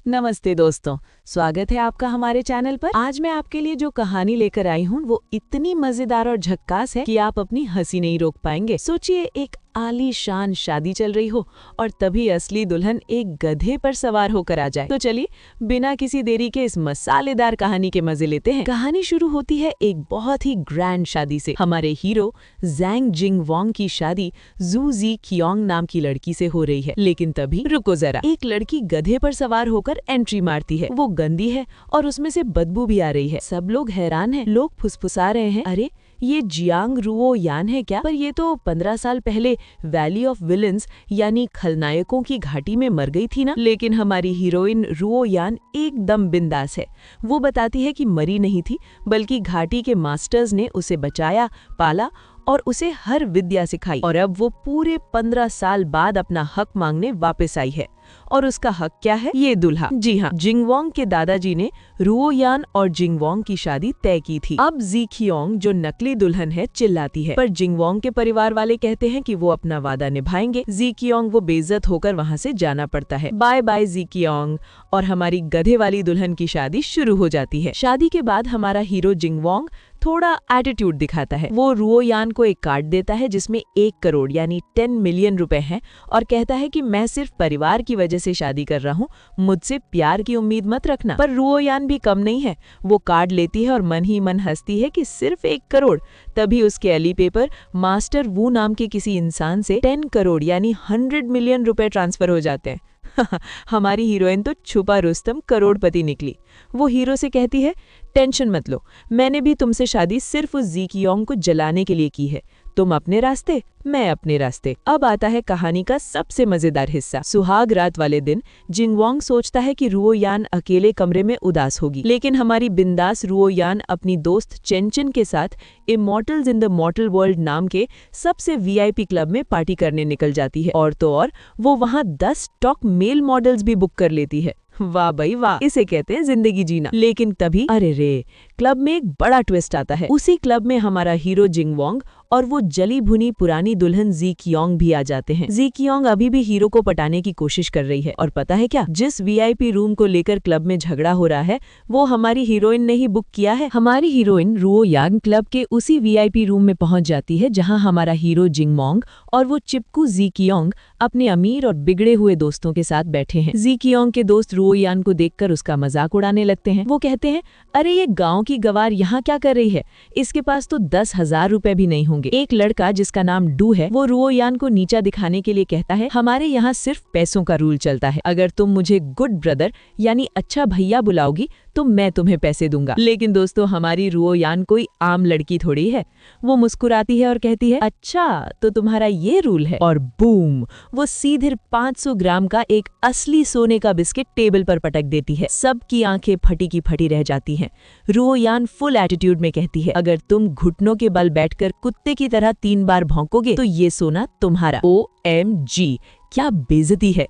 नमस्ते दोस्तों, स्वागत है आपका हमारे चैनल पर। आज मैं आपके लिए जो कहानी लेकर आई हूँ वो इतनी मजेदार और झक्कास है कि आप अपनी हंसी नहीं रोक पाएंगे। सोचिए, एक आलीशान शादी चल रही हो और तभी असली दुल्हन एक गधे पर सवार होकर आ जाए। तो चलिए बिना किसी देरी के इस मसालेदार कहानी के मजे लेते हैं। कहानी शुरू होती है एक बहुत ही ग्रैंड शादी से। हमारे हीरो ज़ैंग जिंगवॉन्ग की शादी जू जी कियोंग नाम की लड़की से हो रही है। लेकिन तभी रुको जरा, एक लड़की गधे पर सवार होकर एंट्री मारती है। वो गंदी है और उसमें से बदबू भी आ रही है। सब लोग हैरान हैं। लोग फुसफुसा रहे हैं, अरे ये जियांग रुओ यान है क्या? पर ये तो 15 साल पहले वैली ऑफ विलन्स यानी खलनायकों की घाटी में मर गई थी ना। लेकिन हमारी हीरोइन रुओ यान एकदम बिंदास है। वो बताती है कि मरी नहीं थी, बल्कि घाटी के मास्टर्स ने उसे बचाया, पाला और उसे हर विद्या सिखाई। और अब वो पूरे 15 साल बाद अपना हक मांगने वापस आई है। और उसका हक क्या है? ये दूल्हा। जी हाँ, जिंगवॉन्ग के दादाजी ने रुओ यान और जिंगवॉन्ग की शादी तय की थी। अब जी कियोंग जो नकली दुल्हन है चिल्लाती है, पर जिंगवॉन्ग के परिवार वाले कहते हैं कि वो अपना वादा निभाएंगे। जी कियोंग वो बेइज्जत होकर वहाँ से जाना पड़ता है। बाय बाय जी कियोंग। और हमारी गधे वाली दुल्हन की शादी शुरू हो जाती है। शादी के बाद हमारा हीरो जिंगवॉन्ग थोड़ा एटीट्यूड दिखाता है। वो रुओ यान को एक कार्ड देता है जिसमें 1 करोड़ यानी 10 मिलियन रुपए हैं और कहता है कि मैं सिर्फ परिवार की वजह से शादी कर रहा हूँ, मुझसे प्यार की उम्मीद मत रखना। पर रुओ यान भी कम नहीं है। वो कार्ड लेती है और मन ही मन हंसती है कि सिर्फ 1 करोड़। तभी उसके अली पेपर मास्टर वू नाम के किसी इंसान से 10 करोड़ यानी 100 मिलियन रुपए ट्रांसफर हो जाते हैं। हमारी हीरोइन तो छुपा रुस्तम करोड़पति निकली। वो हीरो से कहती है, टेंशन मत लो, मैंने भी तुमसे शादी सिर्फ उस जी कियोंग को जलाने के लिए की है। तुम अपने रास्ते, मैं अपने रास्ते। अब आता है कहानी का सबसे मजेदार हिस्सा। सुहाग रात वाले दिन जिंगवॉन्ग सोचता है कि रुओ यान अकेले कमरे में उदास होगी, लेकिन हमारी बिंदास रुओ यान अपनी दोस्त चेंचन के साथ इमॉर्टल्स इन द मॉर्टल वर्ल्ड नाम के सबसे वीआईपी क्लब में पार्टी करने निकल जाती है। और तो और वो वहाँ 10 टॉप मेल मॉडल्स भी बुक कर लेती है। वाह भाई वाह, इसे कहते हैं जिंदगी जीना। लेकिन तभी अरे रे, क्लब में एक बड़ा ट्विस्ट आता है। उसी क्लब में हमारा हीरो जिंगवॉन्ग और वो जली भुनी पुरानी दुल्हन जी कियोंग भी आ जाते हैं। जी कियोंग अभी भी हीरो को पटाने की कोशिश कर रही है। और पता है क्या, जिस वीआईपी रूम को लेकर क्लब में झगड़ा हो रहा है वो हमारी हीरोइन ने ही बुक किया है। हमारी हीरोइन रुओ यान क्लब के उसी वीआईपी रूम में पहुंच जाती है जहां हमारा हीरो जिंगवॉन्ग और वो चिपकू जी कियोंग अपने अमीर और बिगड़े हुए दोस्तों के साथ बैठे हैं। जी कियोंग के दोस्त रुओ यान को देखकर उसका मजाक उड़ाने लगते हैं। वो कहते हैं, अरे ये गाँव की गवार यहाँ क्या कर रही है? इसके पास तो 10,000 रुपए भी नहीं होंगे। एक लड़का जिसका नाम डू है वो रुओ यान को नीचा दिखाने के लिए कहता है, हमारे यहाँ सिर्फ पैसों का रूल चलता है। अगर तुम मुझे गुड ब्रदर यानी अच्छा भैया बुलाओगी तो मैं तुम्हें पैसे दूंगा। लेकिन दोस्तों, हमारी रुओ यान कोई आम लड़की थोड़ी है। वो मुस्कुराती है और कहती है, अच्छा तो तुम्हारा ये रूल है। और बूम, वो सीधे 500 ग्राम का एक असली सोने का बिस्किट टेबल पर पटक देती है। सबकी आंखें फटी की फटी रह जाती हैं। रुओ यान फुल एटीट्यूड में कहती है, अगर तुम घुटनों के बल बैठकर कुत्ते की तरह 3 बार भौंकोगे तो ये सोना तुम्हारा। OMG, क्या बेइज्जती है।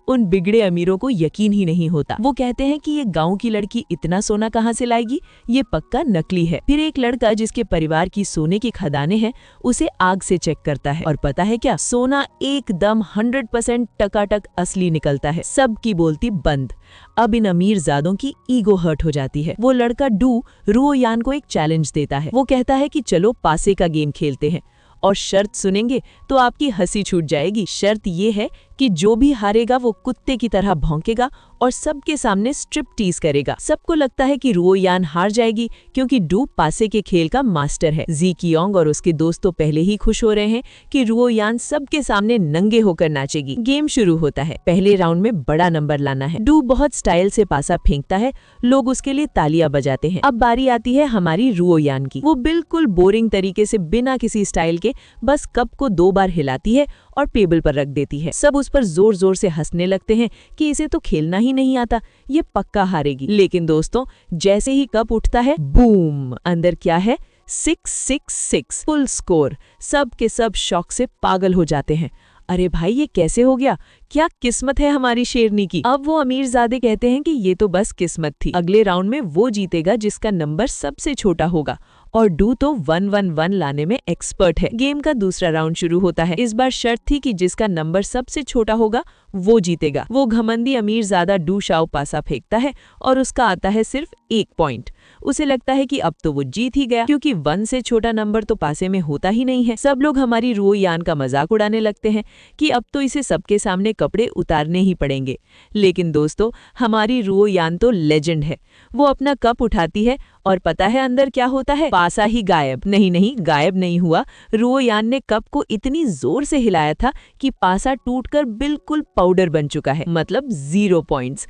उन बिगड़े अमीरों को यकीन ही नहीं होता। वो कहते हैं कि ये गांव की लड़की इतना सोना कहाँ से लाएगी, ये पक्का नकली है। फिर एक लड़का जिसके परिवार की सोने की खदानें हैं उसे आग से चेक करता है और पता है क्या, सोना एकदम 100% टकाटक असली निकलता है। सबकी बोलती बंद। अब इन अमीरजादों की ईगो हर्ट हो जाती है। वो लड़का डू रुओ यान को एक चैलेंज देता है। वो कहता है कि चलो पासे का गेम खेलते हैं और शर्त सुनेंगे तो आपकी हंसी छूट जाएगी। शर्त ये है कि जो भी हारेगा वो कुत्ते की तरह भौंकेगा और सबके सामने स्ट्रिप टीज करेगा। सबको लगता है कि रुओ यान हार जाएगी क्योंकि डू पासे के खेल का मास्टर है। जी कियोंग और उसके दोस्त तो पहले ही खुश हो रहे हैं कि रुओ यान सबके सामने नंगे होकर नाचेगी। गेम शुरू होता है। पहले राउंड में बड़ा नंबर लाना है। डू बहुत स्टाइल से पासा फेंकता है, लोग उसके लिए तालियां बजाते हैं। अब बारी आती है हमारी रुओ यान की। वो बिल्कुल बोरिंग तरीके से बिना किसी स्टाइल के बस कप को 2 बार हिलाती है और टेबल पर रख देती है। सब उस पर जोर जोर से हंसने लगते हैं कि इसे तो खेलना ही नहीं आता, ये पक्का हारेगी। लेकिन दोस्तों, जैसे ही कप उठता है, बूम, अंदर क्या है? 666 फुल स्कोर। सब के सब शौक से पागल हो जाते हैं। अरे भाई, ये कैसे हो गया? क्या किस्मत है हमारी शेरनी की। अब वो अमीरजादे कहते हैं कि ये तो बस किस्मत थी, अगले राउंड में वो जीतेगा जिसका नंबर सबसे छोटा होगा और डू तो 111 लाने में एक्सपर्ट है। गेम का दूसरा राउंड शुरू होता है। इस बार शर्त थी कि जिसका नंबर सबसे छोटा होगा वो जीतेगा। वो घमंडी अमीरजादा डू शाओ पासा फेंकता है और उसका आता है सिर्फ 1 पॉइंट। उसे लगता है कि अब तो वो जीत ही गया, क्योंकि 1 से छोटा नंबर तो पासे में होता ही नहीं है। सब लोग हमारी रुओ यान का मजाक उड़ाने लगते हैं कि अब तो इसे सबके सामने कपड़े उतारने ही पड़ेंगे। लेकिन दोस्तों, हमारी रुओ यान तो लेजेंड है। वो अपना कप उठाती है और पता है अंदर क्या होता है? पासा ही गायब। नहीं, गायब नहीं हुआ। रुओ यान ने कप को इतनी जोर से हिलाया था कि पासा टूटकर बिल्कुल पाउडर बन चुका है, मतलब 0 पॉइंट्स।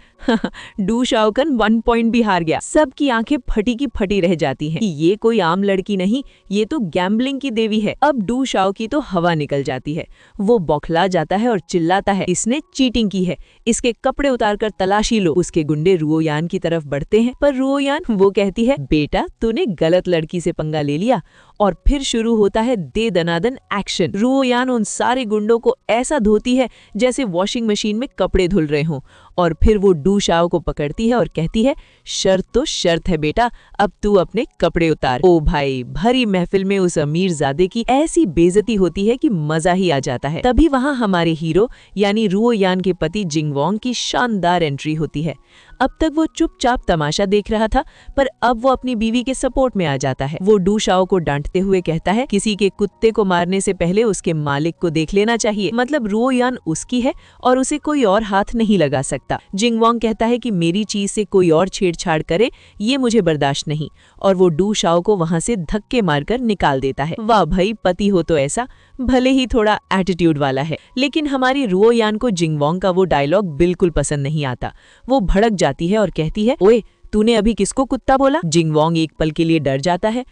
डू शाओकन 1 पॉइंट भी हार गया। सबकी आंखें फटी की फटी रह जाती हैं कि ये कोई आम लड़की नहीं, ये तो गैम्बलिंग की देवी है। अब डू शाओ की तो हवा निकल जाती है। वो बौखला जाता है और चिल्लाता है, इसने चीटिंग की है, इसके कपड़े उतारकर तलाशी लो। उसके गुंडे रुओ यान की तरफ बढ़ते हैं, पर रुओ यान वो कहती है, बेटा तूने गलत लड़की से पंगा ले लिया। और फिर शुरू होता है दे दनादन एक्शन। रुओ यान उन सारे गुंडों को ऐसा धोती है जैसे वॉशिंग मशीन में कपड़े धुल रहे हों। और फिर वो डू शाओ को पकड़ती है और कहती है, शर्त तो शर्त है बेटा, अब तू अपने कपड़े उतार। ओ भाई, भरी महफिल में उस अमीरजादे की ऐसी बेइज्जती होती है कि मजा ही आ जाता है। तभी वहां हमारे हीरो यानी रुओ यान के पति जिंगवोंग की शानदार एंट्री होती है। अब तक वो चुपचाप तमाशा देख रहा था, पर अब वो अपनी बीवी के सपोर्ट में आ जाता है। वो डू शाओ को डांटते हुए कहता है, किसी के कुत्ते को मारने से पहले उसके मालिक को देख लेना चाहिए। मतलब रुओ यान उसकी है और उसे कोई और हाथ नहीं लगा सकता। जिंगवोंग कहता है कि मेरी चीज से कोई और छेड़छाड़ करे ये मुझे बर्दाश्त नहीं, और वो डू शाओ को वहां से धक्के मारकर निकाल देता है। वाह भाई, पति हो तो ऐसा, भले ही थोड़ा एटीट्यूड वाला है। लेकिन हमारी रुओ यान को जिंगवोंग का वो डायलॉग बिल्कुल पसंद नहीं आता। वो भड़क जाती है और कहती है, ओए तूने अभी किसको कुत्ता बोला? जिंगवोंग एक पल के लिए डर जाता है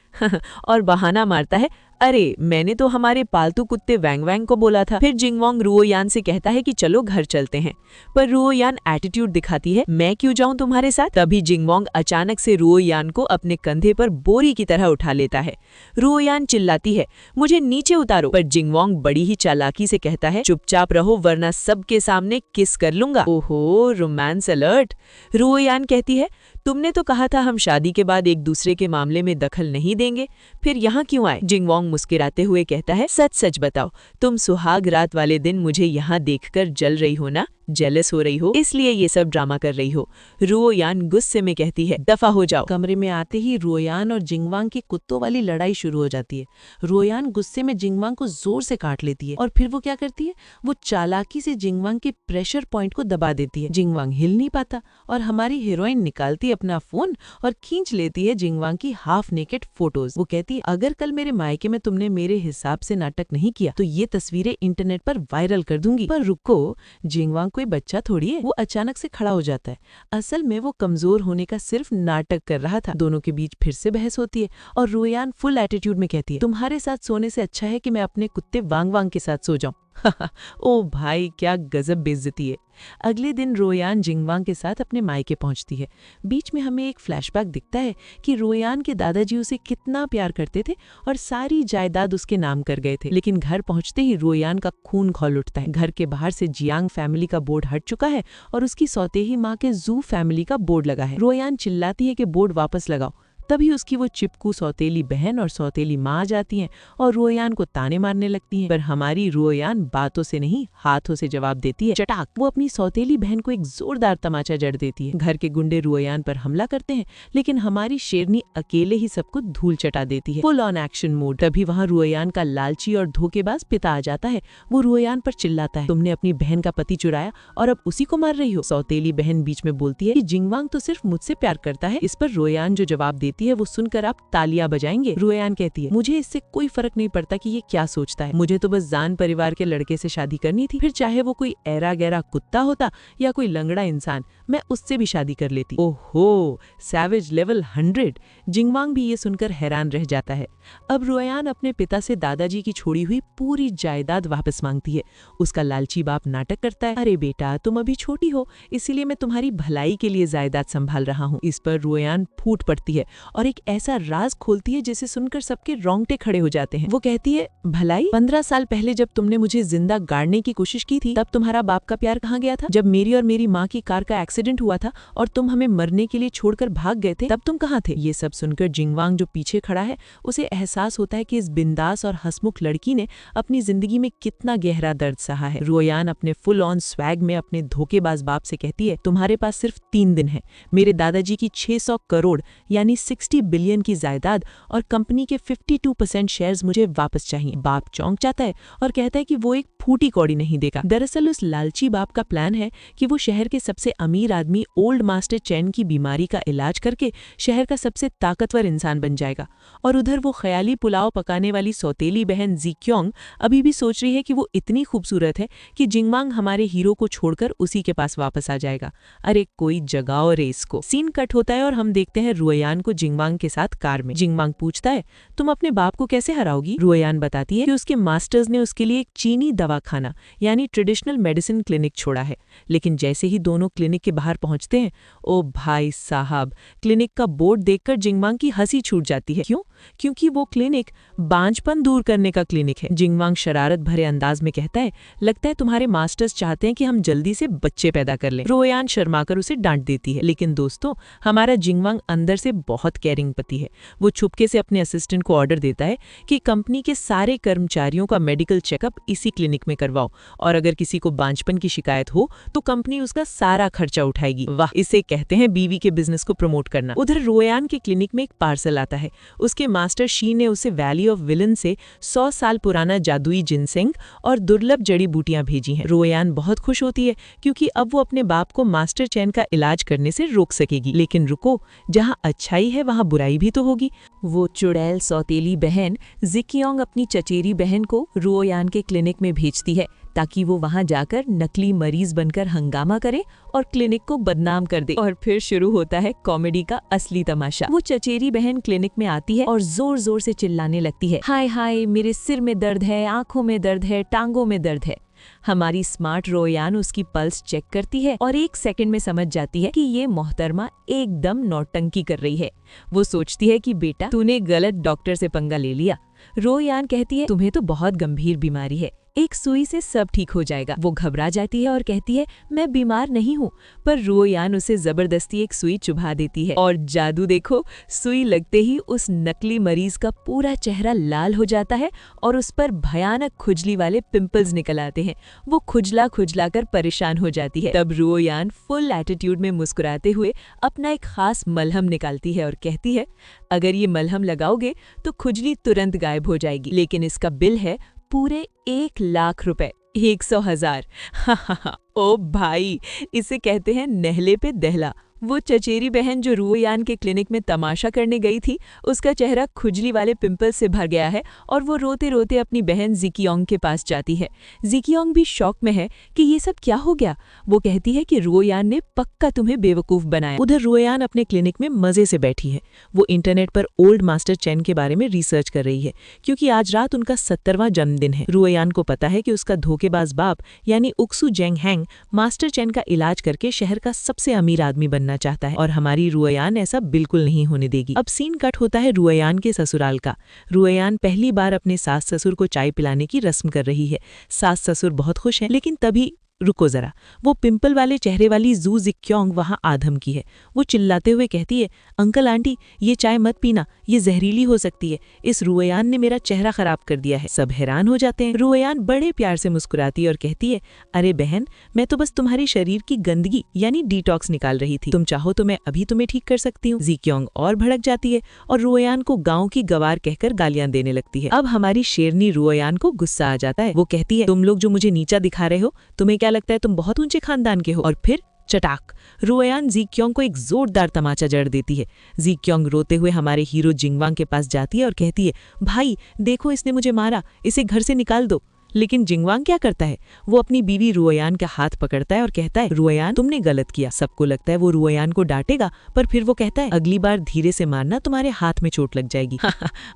और बहाना मारता है, अरे मैंने तो हमारे पालतू कुत्ते वैंग वैंग को बोला था। फिर जिंगवोंग रुओ यान से कहता है कि चलो घर चलते हैं, पर रुओ यान एटीट्यूड दिखाती है, मैं क्यों जाऊं तुम्हारे साथ? तभी जिंगवोंग अचानक से रुओ यान को अपने कंधे पर बोरी की तरह उठा लेता है। रुओ यान चिल्लाती है, मुझे नीचे उतारो, पर जिंगवोंग बड़ी ही चालाकी से कहता है, चुपचाप रहो वरना सबके सामने किस कर लूंगा। ओहो, रोमांस अलर्ट। रुओ यान कहती है, तुमने तो कहा था हम शादी के बाद एक दूसरे के मामले में दखल नहीं देंगे, फिर यहाँ क्यों आए? जिंगवोंग मुस्कुराते हुए कहता है, सच सच बताओ, तुम सुहाग रात वाले दिन मुझे यहाँ देखकर जल रही हो ना, जेलस हो रही हो, इसलिए ये सब ड्रामा कर रही हो। रुओ यान गुस्से में कहती है, दफा हो जाओ। कमरे में आते ही रुओ यान और जिंगवांग की कुत्तों वाली लड़ाई शुरू हो जाती है। रुओ यान गुस्से में जिंगवांग को जोर से काट लेती है और फिर वो क्या करती है, वो चालाकी से जिंगवांग के प्रेशर पॉइंट को दबा देती है। जिंगवांग हिल नहीं पाता और हमारी हीरोइन निकालती है अपना फोन और खींच लेती है जिंगवांग की हाफ नेकेड फोटोज। वो कहती है, अगर कल मेरे मायके में तुमने मेरे हिसाब से नाटक नहीं किया तो ये तस्वीरें इंटरनेट पर वायरल कर दूंगी। पर रुको, जिंगवांग कोई बच्चा थोड़ी है। वो अचानक से खड़ा हो जाता है। असल में वो कमजोर होने का सिर्फ नाटक कर रहा था। दोनों के बीच फिर से बहस होती है और रुओ यान फुल एटीट्यूड में कहती है, तुम्हारे साथ सोने से अच्छा है कि मैं अपने कुत्ते वांग वांग के साथ सो जाऊं। ओ भाई, क्या गजब बेइज्जती है। अगले दिन रुओ यान जिंगवांग के साथ अपने मायके पहुंचती है। बीच में हमें एक फ्लैशबैक दिखता है कि रुओ यान के दादाजी उसे कितना प्यार करते थे और सारी जायदाद उसके नाम कर गए थे। लेकिन घर पहुंचते ही रुओ यान का खून खौल उठता है। घर के बाहर से जियांग फैमिली का बोर्ड हट चुका है और उसकी सौतेही माँ के जू फैमिली का बोर्ड लगा है। रुओ यान चिल्लाती है कि बोर्ड वापस लगाओ। तभी उसकी वो चिपकू सौतेली बहन और सौतेली माँ आ जाती हैं और रुओ यान को ताने मारने लगती हैं। पर हमारी रुओ यान बातों से नहीं, हाथों से जवाब देती है। चटाक, वो अपनी सौतेली बहन को एक जोरदार तमाचा जड़ देती है। घर के गुंडे रुओ यान पर हमला करते हैं, लेकिन हमारी शेरनी अकेले ही सबको धूल चटा देती है। Full on action mode. तभी वहाँ रुओ यान का लालची और धोखेबाज पिता आ जाता है। वो रुओ यान पर चिल्लाता है, तुमने अपनी बहन का पति चुराया और अब उसी को मार रही हो। सौतेली बहन बीच में बोलती है कि जिंगवांग तो सिर्फ मुझसे प्यार करता है। इस पर रुओ यान जो जवाब देती है वो सुनकर आप तालियां बजाएंगे। रुओ यान कहती है, मुझे इससे कोई फर्क नहीं पड़ता कि ये क्या सोचता है, मुझे तो बस जान परिवार के लड़के से शादी करनी थी, फिर चाहे वो कोई ऐरा गहरा कुत्ता होता या कोई लंगड़ा इंसान, मैं उससे भी शादी कर लेती। ओहो, सैवेज लेवल 100। जिंगवांग भी ये सुनकर हैरान रह जाता है। अब रुओ यान अपने पिता से दादाजी की छोड़ी हुई पूरी जायदाद वापस मांगती है। उसका लालची बाप नाटक करता है, अरे बेटा तुम अभी छोटी हो, इसीलिए मैं तुम्हारी भलाई के लिए जायदाद संभाल रहा हूँ। इस पर रुओ यान फूट पड़ती है और एक ऐसा राज खोलती है जिसे सुनकर सबके रोंगटे खड़े हो जाते हैं। वो कहती है, भलाई 15 साल पहले जब तुमने मुझे जिंदा गाड़ने की कोशिश की थी, तब तुम्हारा बाप का प्यार कहाँ गया था? जब मेरी और मेरी माँ की कार का एक्सीडेंट हुआ था और तुम हमें मरने के लिए छोड़कर भाग गए थे, तब तुम कहाँ थे? ये सब सुनकर जिंगवांग जो पीछे खड़ा है, उसे एहसास होता है कि इस बिंदास और हंसमुख लड़की ने अपनी जिंदगी में कितना गहरा दर्द सहा है। रुओयान अपने फुल ऑन स्वैग में अपने धोखेबाज बाप से कहती है, तुम्हारे पास सिर्फ 3 दिन है। मेरे दादाजी की 600 करोड़ यानी 60 बिलियन की जायदाद और कंपनी के 52% शेयर्स मुझे वापस चाहिए। बाप चौंक जाता है और कहता है कि वो एक फूटी कौड़ी नहीं देगा। दरअसल उस लालची बाप का प्लान है कि वो शहर के सबसे अमीर आदमी ओल्ड मास्टर चैन की बीमारी का इलाज करके शहर का सबसे ताकतवर इंसान बन जाएगा। और उधर वो ख्याली पुलाव पकाने वाली सौतेली बहन ज़ीक्योंग अभी भी सोच रही है कि वो इतनी खूबसूरत है कि जिंगवांग हमारे हीरो को छोड़कर उसी के पास वापस आ जाएगा। अरे कोई जगाओ रेस को। सीन कट होता है और हम देखते हैं रुओयान को जिंगवांग के साथ कार में। जिंगवांग पूछता है, तुम अपने बाप को कैसे हराओगी? रुओयान बताती है कि उसके मास्टर्स ने उसके लिए एक चीनी दवाखाना यानी ट्रेडिशनल मेडिसिन क्लिनिक छोड़ा है। लेकिन जैसे ही दोनों क्लिनिक के बाहर पहुंचते हैं, ओ भाई साहब, क्लिनिक का बोर्ड देखकर जिंगवांग की हंसी छूट जाती है। क्यों? क्योंकि वो क्लिनिक बांझपन दूर करने का क्लिनिक है। जिंगवांग शरारत भरे अंदाज में कहता है, लगता है तुम्हारे मास्टर्स चाहते हैं कि हम जल्दी से बच्चे पैदा कर लें। रुओयान शर्माकर उसे डांट देती है। लेकिन दोस्तों, हमारा जिंगवांग अंदर से बहुत केयरिंग पति है। वो चुपके से अपने असिस्टेंट को ऑर्डर देता है कि कंपनी के सारे कर्मचारियों का मेडिकल चेकअप इसी क्लिनिक में करवाओ, और अगर किसी को बांझपन की शिकायत हो तो कंपनी उसका सारा खर्चा उठाएगी। वाह, इसे कहते हैं बीवी के बिजनेस को प्रमोट करना। उधर रुओयान के क्लिनिक में एक पार्सल आता है। उसके मास्टर शी ने उसे वैली ऑफ विलन से 100 साल पुराना जादुई जिनसेंग और दुर्लभ जड़ी बूटियां भेजी हैं। रुओयान बहुत खुश होती है क्योंकि अब वो अपने बाप को मास्टर चैन का इलाज करने से रोक सकेगी। लेकिन रुको, जहां अच्छाई है वहां बुराई भी तो होगी। वो चुड़ैल सौतेली बहन ज़िक्योंग अपनी चचेरी बहन को रुओयान के क्लिनिक में भेजती है ताकि वो वहां जाकर नकली मरीज बनकर हंगामा करे और क्लिनिक को बदनाम कर दे। और फिर शुरू होता है कॉमेडी का असली तमाशा। वो चचेरी बहन क्लिनिक में आती है और जोर जोर से चिल्लाने लगती है, हाय हाय, मेरे सिर में दर्द है, आंखों में दर्द है, टांगों में दर्द है। हमारी स्मार्ट रुओयान उसकी पल्स चेक करती है और 1 सेकंड में समझ जाती है कि ये मोहतरमा एकदम नौटंकी कर रही है। वो सोचती है कि बेटा, तूने गलत डॉक्टर से पंगा ले लिया। रुओयान कहती है, तुम्हें तो बहुत गंभीर बीमारी है, एक सुई से सब ठीक हो जाएगा। वो घबरा जाती है और कहती है, मैं बीमार नहीं हूँ। पर रुओयान उसे जबरदस्ती एक सुई चुभा देती है और जादू देखो, सुई लगते ही उस नकली मरीज का पूरा चेहरा लाल हो जाता है और उस पर भयानक खुजली वाले पिंपल्स निकल आते हैं। वो खुजला खुजला कर परेशान हो जाती है। तब रुओयान फुल एटीट्यूड में मुस्कुराते हुए अपना एक खास मलहम निकालती है और कहती है, अगर ये मलहम लगाओगे तो खुजली तुरंत गायब हो जाएगी, लेकिन इसका बिल है पूरे 1 लाख रुपए, 100,000। हा, ओ भाई, इसे कहते हैं नहले पे दहला। वो चचेरी बहन जो रुओयान के क्लिनिक में तमाशा करने गई थी, उसका चेहरा खुजली वाले पिंपल्स से भर गया है और वो रोते रोते अपनी बहन ज़िक्योंग के पास जाती है। ज़िक्योंग भी शौक में है कि ये सब क्या हो गया। वो कहती है कि रुओयान ने पक्का तुम्हें बेवकूफ़ बनाया। उधर रुओयान अपने क्लिनिक में मज़े से बैठी है। वो इंटरनेट पर ओल्ड मास्टर चैन के बारे में रिसर्च कर रही है क्योंकि आज रात उनका 70वां जन्मदिन है। रुओयान को पता है कि उसका धोखेबाज बाप यानी उक्सू जेंगहैंग मास्टर चैन का इलाज करके शहर का सबसे अमीर आदमी बनना चाहता है और हमारी रुओयान ऐसा बिल्कुल नहीं होने देगी। अब सीन कट होता है रुओयान के ससुराल का। रुओयान पहली बार अपने सास ससुर को चाय पिलाने की रस्म कर रही है। सास ससुर बहुत खुश हैं, लेकिन तभी रुको जरा, वो पिंपल वाले चेहरे वाली ज़ू ज़िक्योंग वहां आधम की है। वो चिल्लाते हुए कहती है, अंकल आंटी, ये चाय मत पीना, ये जहरीली हो सकती है। इस रुओयान ने मेरा चेहरा खराब कर दिया है। सब हैरान हो जाते हैं। रुओयान बड़े प्यार से मुस्कुराती है और कहती है, अरे बहन, मैं तो बस तुम्हारी शरीर की गंदगी यानी डिटॉक्स निकाल रही थी। तुम चाहो तो मैं अभी तुम्हें ठीक कर सकती हूँ। ज़िक्योंग और भड़क जाती है और रुओयान को गाँव की गवार कहकर गालियां देने लगती है। अब हमारी शेरनी रुओयान को गुस्सा आ जाता है। वो कहती है, तुम लोग जो मुझे नीचा दिखा रहे हो, तुम्हें क्या लगता है तुम बहुत ऊंचे खानदान के हो? और फिर चटाक, रुओयान ज़िक्योंग को एक जोरदार तमाचा जड़ देती है। ज़िक्योंग रोते हुए हमारे हीरो जिंगवांग के पास जाती है और कहती है, भाई देखो, इसने मुझे मारा, इसे घर से निकाल दो। लेकिन जिंगवांग क्या करता है, वो अपनी बीवी रुओयान का हाथ पकड़ता है और कहता है, रुओयान तुमने गलत किया। सबको लगता है वो रुओयान को डांटेगा, पर फिर वो कहता है, अगली बार धीरे से मारना, तुम्हारे हाथ में चोट लग जाएगी।